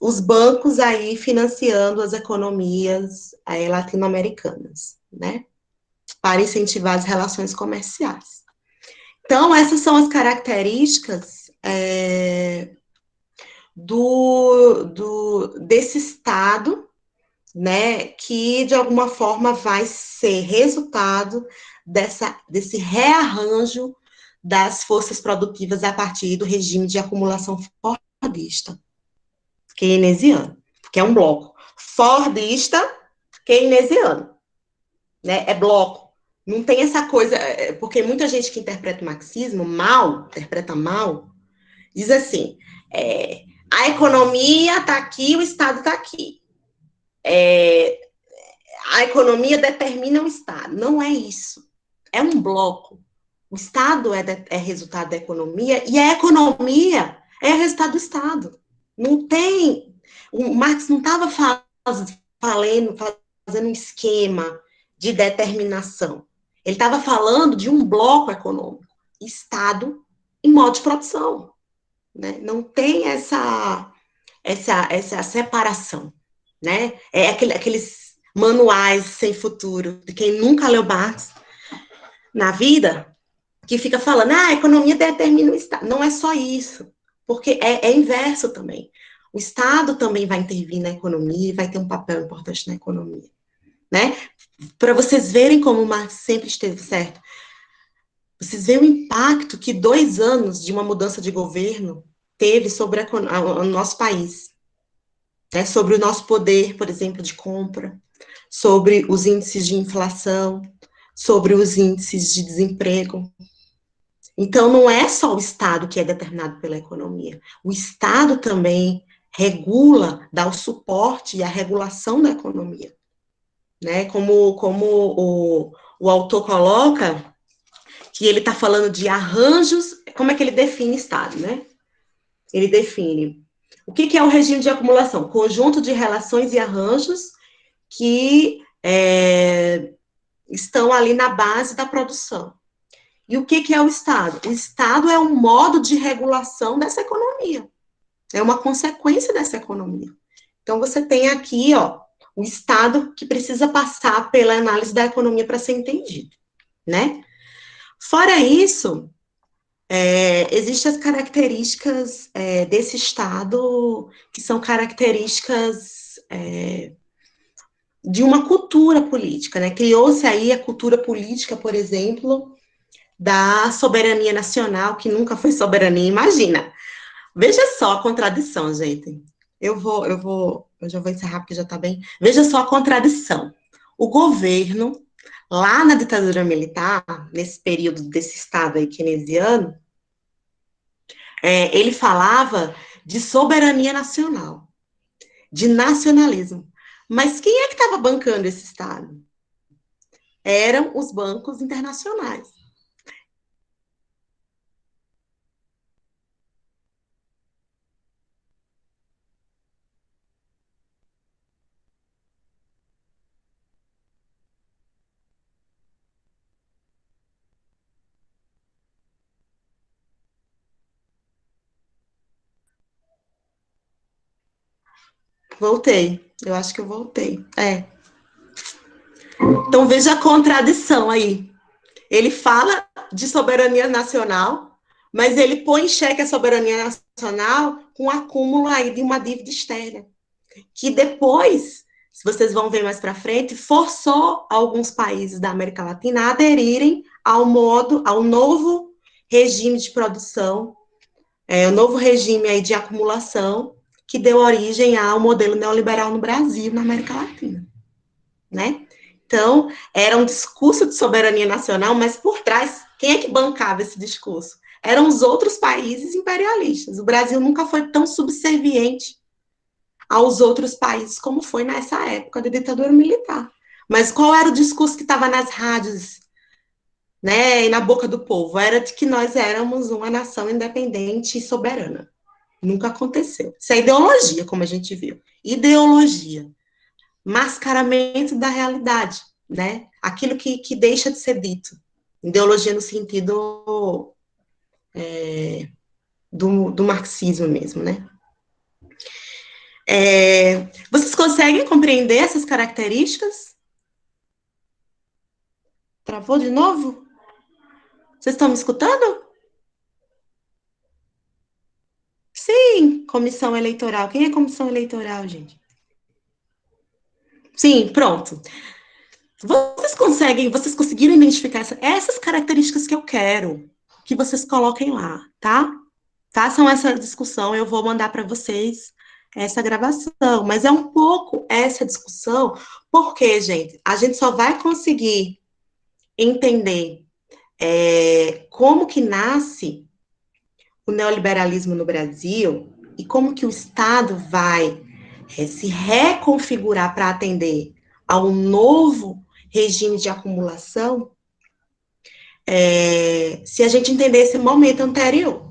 os bancos aí financiando as economias latino-americanas, né, para incentivar as relações comerciais. Então, essas são as características desse Estado, né, que de alguma forma vai ser resultado desse rearranjo das forças produtivas a partir do regime de acumulação fordista, keynesiano, que é um bloco fordista keynesiano, né, é bloco. Não tem essa coisa, porque muita gente que interpreta o marxismo interpreta mal, diz assim, a economia está aqui, o Estado está aqui. A economia determina o Estado. Não é isso. É um bloco. O Estado é resultado da economia e a economia é resultado do Estado. Não tem... O Marx não estava fazendo um esquema de determinação. Ele estava falando de um bloco econômico. Estado e modo de produção. Né? Não tem essa separação. Né? É aqueles manuais sem futuro, de quem nunca leu Marx na vida, que fica falando, a economia determina o Estado. Não é só isso, porque é inverso também. O Estado também vai intervir na economia e vai ter um papel importante na economia. Né? Para vocês verem como o Marx sempre esteve certo, vocês veem o impacto que 2 anos de uma mudança de governo teve sobre o nosso país. Né? Sobre o nosso poder, por exemplo, de compra, sobre os índices de inflação, sobre os índices de desemprego. Então, não é só o Estado que é determinado pela economia. O Estado também regula, dá o suporte e a regulação da economia. Né? Como o autor coloca, que ele está falando de arranjos, como é que ele define Estado, né? Ele define o que é o regime de acumulação? Conjunto de relações e arranjos que estão ali na base da produção. E o que é o Estado? O Estado é um modo de regulação dessa economia. É uma consequência dessa economia. Então, você tem aqui, o Estado que precisa passar pela análise da economia para ser entendido, né? Fora isso, existem as características desse Estado, que são características de uma cultura política, né? Criou-se aí a cultura política, por exemplo, da soberania nacional, que nunca foi soberania, imagina. Veja só a contradição, gente. Eu já vou encerrar porque já está bem. Veja só a contradição. O governo, lá na ditadura militar, nesse período desse Estado aí keynesiano, ele falava de soberania nacional, de nacionalismo. Mas quem é que estava bancando esse Estado? Eram os bancos internacionais. Voltei. Eu acho que eu voltei. Então, veja a contradição aí. Ele fala de soberania nacional, mas ele põe em xeque a soberania nacional com o acúmulo aí de uma dívida externa, que depois, se vocês vão ver mais para frente, forçou alguns países da América Latina a aderirem ao novo regime de produção, o novo regime aí de acumulação, que deu origem ao modelo neoliberal no Brasil, na América Latina, né? Então, era um discurso de soberania nacional, mas por trás, quem é que bancava esse discurso? Eram os outros países imperialistas. O Brasil nunca foi tão subserviente aos outros países como foi nessa época da ditadura militar. Mas qual era o discurso que estava nas rádios, né, e na boca do povo? Era de que nós éramos uma nação independente e soberana. Nunca aconteceu. Isso é ideologia, como a gente viu. Ideologia. Mascaramento da realidade, né? Aquilo que deixa de ser dito. Ideologia no sentido do marxismo mesmo, né? Vocês conseguem compreender essas características? Travou de novo? Vocês estão me escutando? Sim, comissão eleitoral. Quem é comissão eleitoral, gente? Sim, pronto. Vocês conseguiram identificar essas características que eu quero que vocês coloquem lá, tá? Façam essa discussão, eu vou mandar para vocês essa gravação, mas é um pouco essa discussão, porque, gente, a gente só vai conseguir entender como que nasce o neoliberalismo no Brasil e como que o Estado vai se reconfigurar para atender a um novo regime de acumulação, se a gente entender esse momento anterior.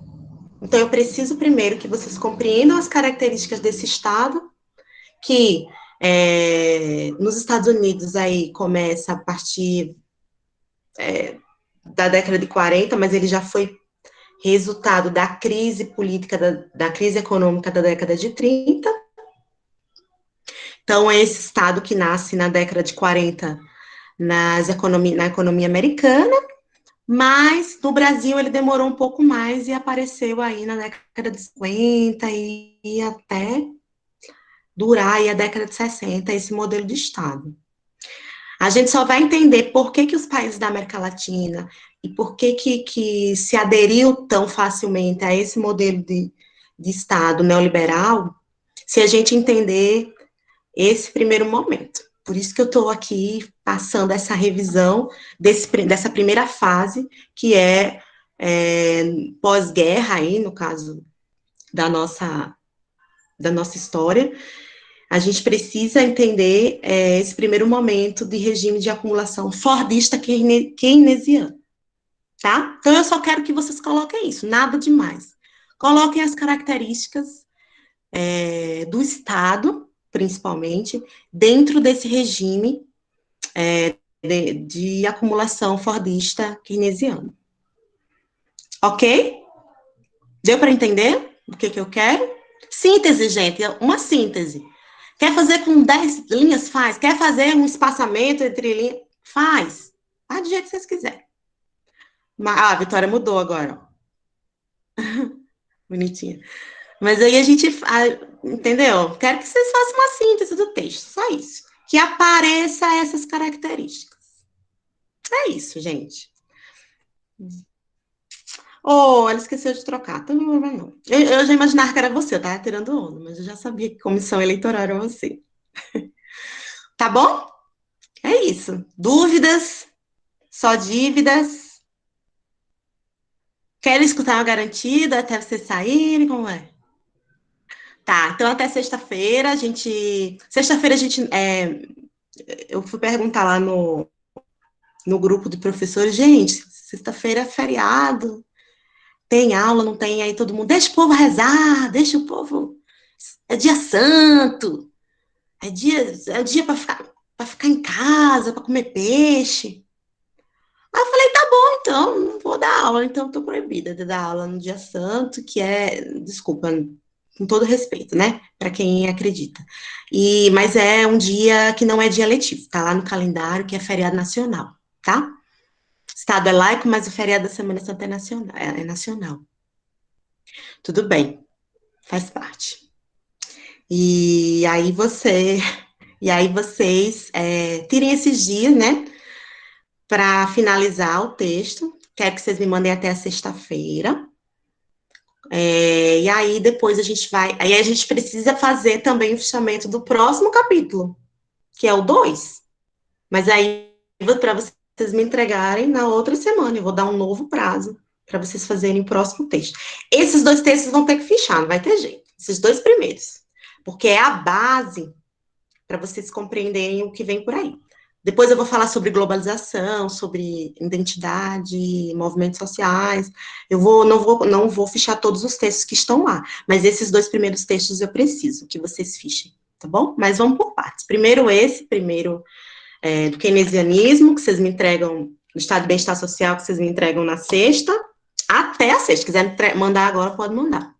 Então, eu preciso primeiro que vocês compreendam as características desse Estado, que nos Estados Unidos aí começa a partir da década de 40, mas ele já foi resultado da crise política, da crise econômica da década de 30. Então, é esse Estado que nasce na década de 40 na economia americana, mas no Brasil ele demorou um pouco mais e apareceu aí na década de 50 e até durar aí a década de 60, esse modelo de Estado. A gente só vai entender por que os países da América Latina e por que se aderiu tão facilmente a esse modelo de Estado neoliberal, se a gente entender esse primeiro momento. Por isso que eu estou aqui passando essa revisão dessa primeira fase, que pós-guerra aí, no caso da nossa história. A gente precisa entender esse primeiro momento de regime de acumulação fordista keynesiano, tá? Então, eu só quero que vocês coloquem isso, nada demais. Coloquem as características do Estado, principalmente, dentro desse regime de acumulação fordista keynesiano. Ok? Deu para entender o que eu quero? Síntese, gente, uma síntese. Quer fazer com 10 linhas? Faz. Quer fazer um espaçamento entre linhas? Faz. Faz do jeito que vocês quiserem. A Vitória mudou agora. Bonitinha. Mas aí a gente, entendeu? Quero que vocês façam uma síntese do texto, só isso. Que apareça essas características. É isso, gente. Oh, ela esqueceu de trocar. Então não vai não. Eu já imaginava que era você, eu tava tirando onda, mas eu já sabia que comissão eleitoral era você. Tá bom? É isso. Dúvidas? Só dívidas? Querem escutar uma garantida até vocês saírem? Como é? Tá, então até sexta-feira, Sexta-feira a gente. Eu fui perguntar lá no grupo de professores, gente, sexta-feira é feriado, tem aula, não tem? Aí todo mundo, deixa o povo rezar, deixa o povo. É dia santo, é dia para ficar em casa, para comer peixe. Aí eu falei, tá bom, então, não vou dar aula, então estou proibida de dar aula no dia santo, que desculpa, com todo respeito, né, para quem acredita. Mas é um dia que não é dia letivo, tá lá no calendário, que é feriado nacional, tá? O Estado é laico, mas o feriado da Semana Santa é nacional. Tudo bem, faz parte. E aí vocês tirem esses dias, né, para finalizar o texto. Quero que vocês me mandem até a sexta-feira. E aí depois a gente vai. Aí a gente precisa fazer também o fechamento do próximo capítulo, que é o 2. Mas aí, para vocês me entregarem na outra semana, eu vou dar um novo prazo para vocês fazerem o próximo texto. Esses 2 textos vão ter que fechar, não vai ter jeito. Esses 2 primeiros. Porque é a base para vocês compreenderem o que vem por aí. Depois eu vou falar sobre globalização, sobre identidade, movimentos sociais. Não vou fichar todos os textos que estão lá, mas esses 2 primeiros textos eu preciso que vocês fichem, tá bom? Mas vamos por partes. Primeiro do keynesianismo, que vocês me entregam, do estado de bem-estar social, que vocês me entregam na sexta, Até a sexta. Se quiser mandar agora, pode mandar.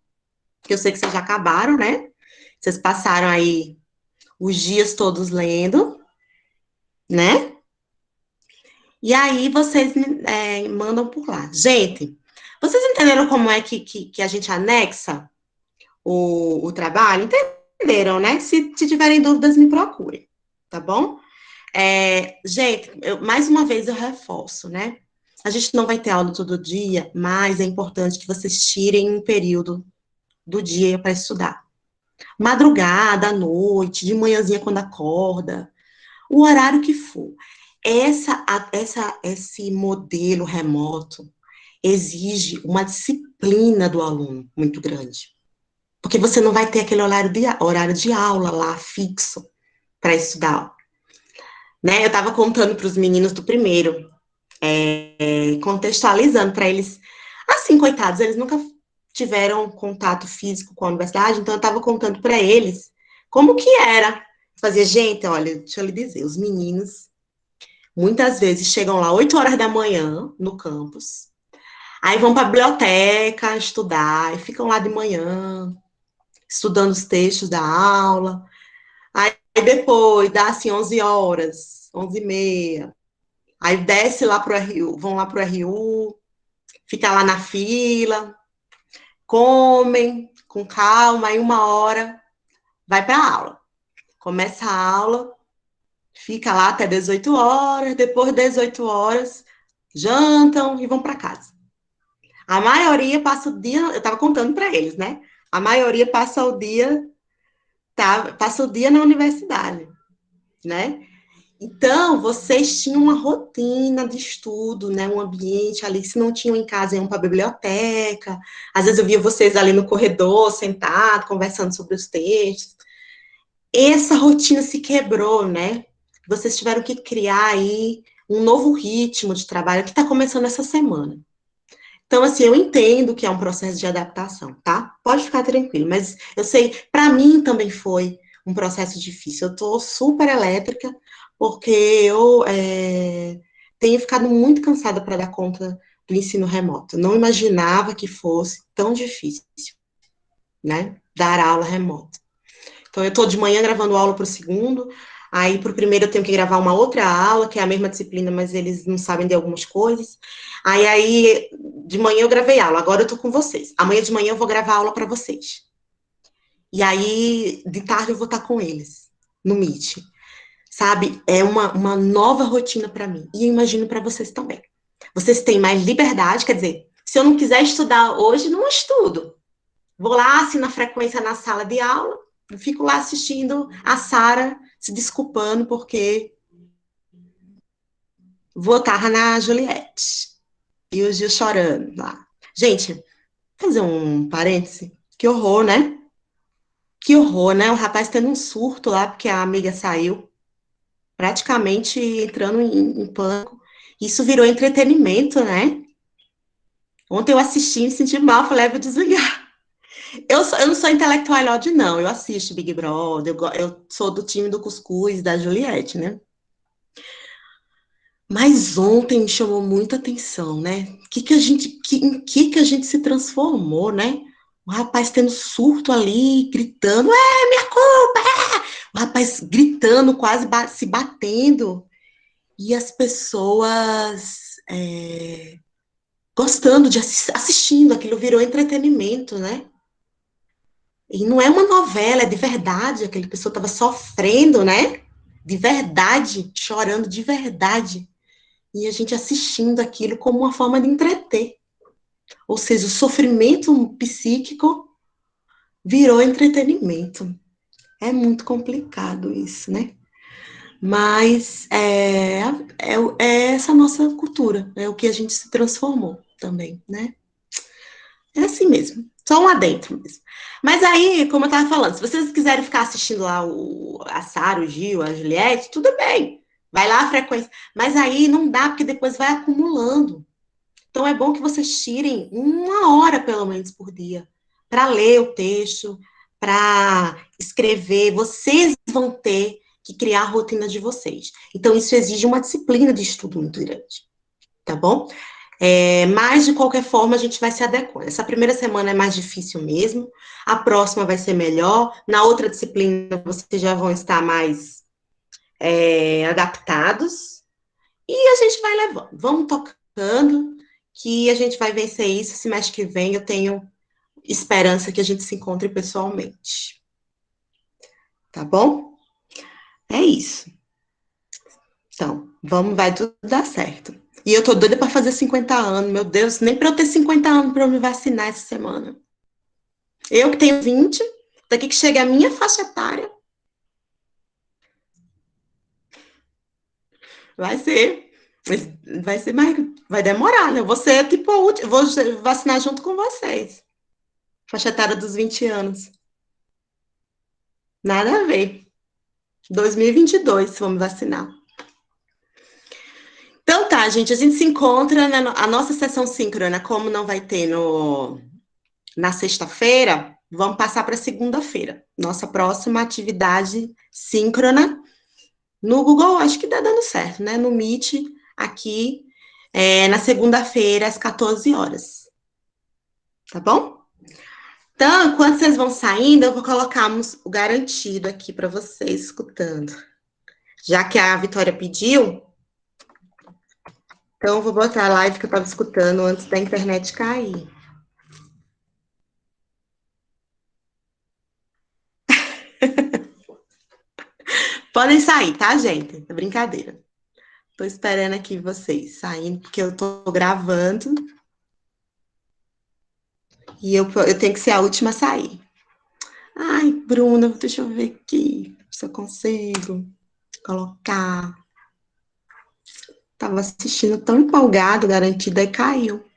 Porque eu sei que vocês já acabaram, né? Vocês passaram aí os dias todos lendo, né? E aí vocês mandam por lá. Gente, vocês entenderam como é que a gente anexa o trabalho? Entenderam, né? Se tiverem dúvidas, me procurem, tá bom? Gente, mais uma vez eu reforço, né? A gente não vai ter aula todo dia, mas é importante que vocês tirem um período do dia para estudar. Madrugada, à noite, de manhãzinha quando acorda, o horário que for. Esse modelo remoto exige uma disciplina do aluno muito grande. Porque você não vai ter aquele horário de aula lá fixo para estudar. Né? Eu estava contando para os meninos do primeiro, contextualizando para eles. Assim, coitados, eles nunca tiveram contato físico com a universidade, então eu estava contando para eles como que era. Fazia, gente, olha, deixa eu lhe dizer, os meninos muitas vezes chegam lá 8 horas da manhã no campus, aí vão para a biblioteca estudar, e ficam lá de manhã, estudando os textos da aula, aí depois dá assim 11 horas, 11h30, aí desce lá pro RU, vão lá pro RU, fica lá na fila, comem com calma, aí 1 hora vai para a aula. Começa a aula, fica lá até 18 horas, depois das 18 horas, jantam e vão para casa. A maioria passa o dia, eu estava contando para eles, né? A maioria passa o dia, passa o dia na universidade, né? Então, vocês tinham uma rotina de estudo, né? Um ambiente ali, se não tinham em casa, iam para a biblioteca. Às vezes eu via vocês ali no corredor, sentado, conversando sobre os textos. Essa rotina se quebrou, né? Vocês tiveram que criar aí um novo ritmo de trabalho que está começando essa semana. Então, assim, eu entendo que é um processo de adaptação, tá? Pode ficar tranquilo, mas eu sei, para mim também foi um processo difícil. Eu tô super elétrica, porque eu tenho ficado muito cansada para dar conta do ensino remoto. Eu não imaginava que fosse tão difícil, né? Dar aula remota. Então, eu estou de manhã gravando aula para o segundo, aí para o primeiro eu tenho que gravar uma outra aula, que é a mesma disciplina, mas eles não sabem de algumas coisas. Aí de manhã eu gravei aula, agora eu estou com vocês. Amanhã de manhã eu vou gravar aula para vocês. E aí, de tarde eu vou estar com eles, no Meet. Sabe? É uma nova rotina para mim. E eu imagino para vocês também. Vocês têm mais liberdade, quer dizer, se eu não quiser estudar hoje, não estudo. Vou lá, assino a frequência na sala de aula, fico lá assistindo a Sara se desculpando porque votava na Juliette. E o Gil chorando lá. Gente, fazer um parêntese. Que horror, né? Que horror, né? O rapaz tendo um surto lá porque a amiga saiu, praticamente entrando em pânico. Isso virou entretenimento, né? Ontem eu assisti, me senti mal, falei, vou desligar. Eu não sou intelectual Lodge, não. Eu assisto Big Brother, eu sou do time do Cuscuz, da Juliette, né? Mas ontem me chamou muita atenção, né? Em que a gente se transformou, né? O rapaz tendo surto ali, gritando, minha culpa! O rapaz gritando, quase se batendo. E as pessoas gostando de assistindo, aquilo virou entretenimento, né? E não é uma novela, é de verdade. Aquela pessoa estava sofrendo, né? De verdade, chorando de verdade. E a gente assistindo aquilo como uma forma de entreter. Ou seja, o sofrimento psíquico virou entretenimento. É muito complicado isso, né? Mas é essa nossa cultura, é o que a gente se transformou também, né? É assim mesmo. Só um adentro mesmo. Mas aí, como eu estava falando, se vocês quiserem ficar assistindo lá a Sara, o Gil, a Juliette, tudo bem. Vai lá a frequência. Mas aí não dá, porque depois vai acumulando. Então é bom que vocês tirem 1 hora, pelo menos, por dia, para ler o texto, para escrever. Vocês vão ter que criar a rotina de vocês. Então, isso exige uma disciplina de estudo muito grande. Tá bom? Mas, de qualquer forma, a gente vai se adequando. Essa primeira semana é mais difícil mesmo, a próxima vai ser melhor, na outra disciplina vocês já vão estar mais adaptados, e a gente vai levando. Vamos tocando, que a gente vai vencer isso. Semestre que vem eu tenho esperança que a gente se encontre pessoalmente. Tá bom? É isso. Então, vai tudo dar certo. E eu tô doida para fazer 50 anos, meu Deus, nem para eu ter 50 anos para eu me vacinar essa semana. Eu que tenho 20, daqui que chega a minha faixa etária, vai ser, vai ser mais, vai demorar, né? Você tipo a última, vou vacinar junto com vocês. Faixa etária dos 20 anos. Nada a ver. 2022, vamos vacinar. Então tá, gente, a gente se encontra a nossa sessão síncrona, como não vai ter na sexta-feira, vamos passar para segunda-feira. Nossa próxima atividade síncrona no Google, acho que tá dando certo, né? No Meet, aqui, na segunda-feira, às 14 horas. Tá bom? Então, enquanto vocês vão saindo, eu vou colocar o garantido aqui para vocês escutando. Já que a Vitória pediu, então eu vou botar a live que eu estava escutando antes da internet cair. Podem sair, tá, gente? É brincadeira. Tô esperando aqui vocês saindo, porque eu tô gravando. E eu tenho que ser a última a sair. Ai, Bruna, deixa eu ver aqui se eu consigo colocar. Tava assistindo tão empolgado, garantido, aí caiu.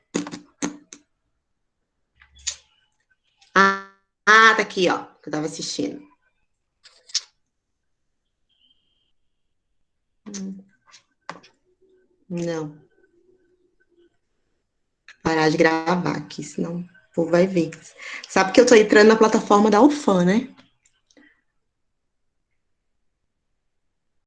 Tá aqui, ó, que eu tava assistindo. Não. Parar de gravar aqui, senão o povo vai ver. Sabe que eu tô entrando na plataforma da UFAM, né?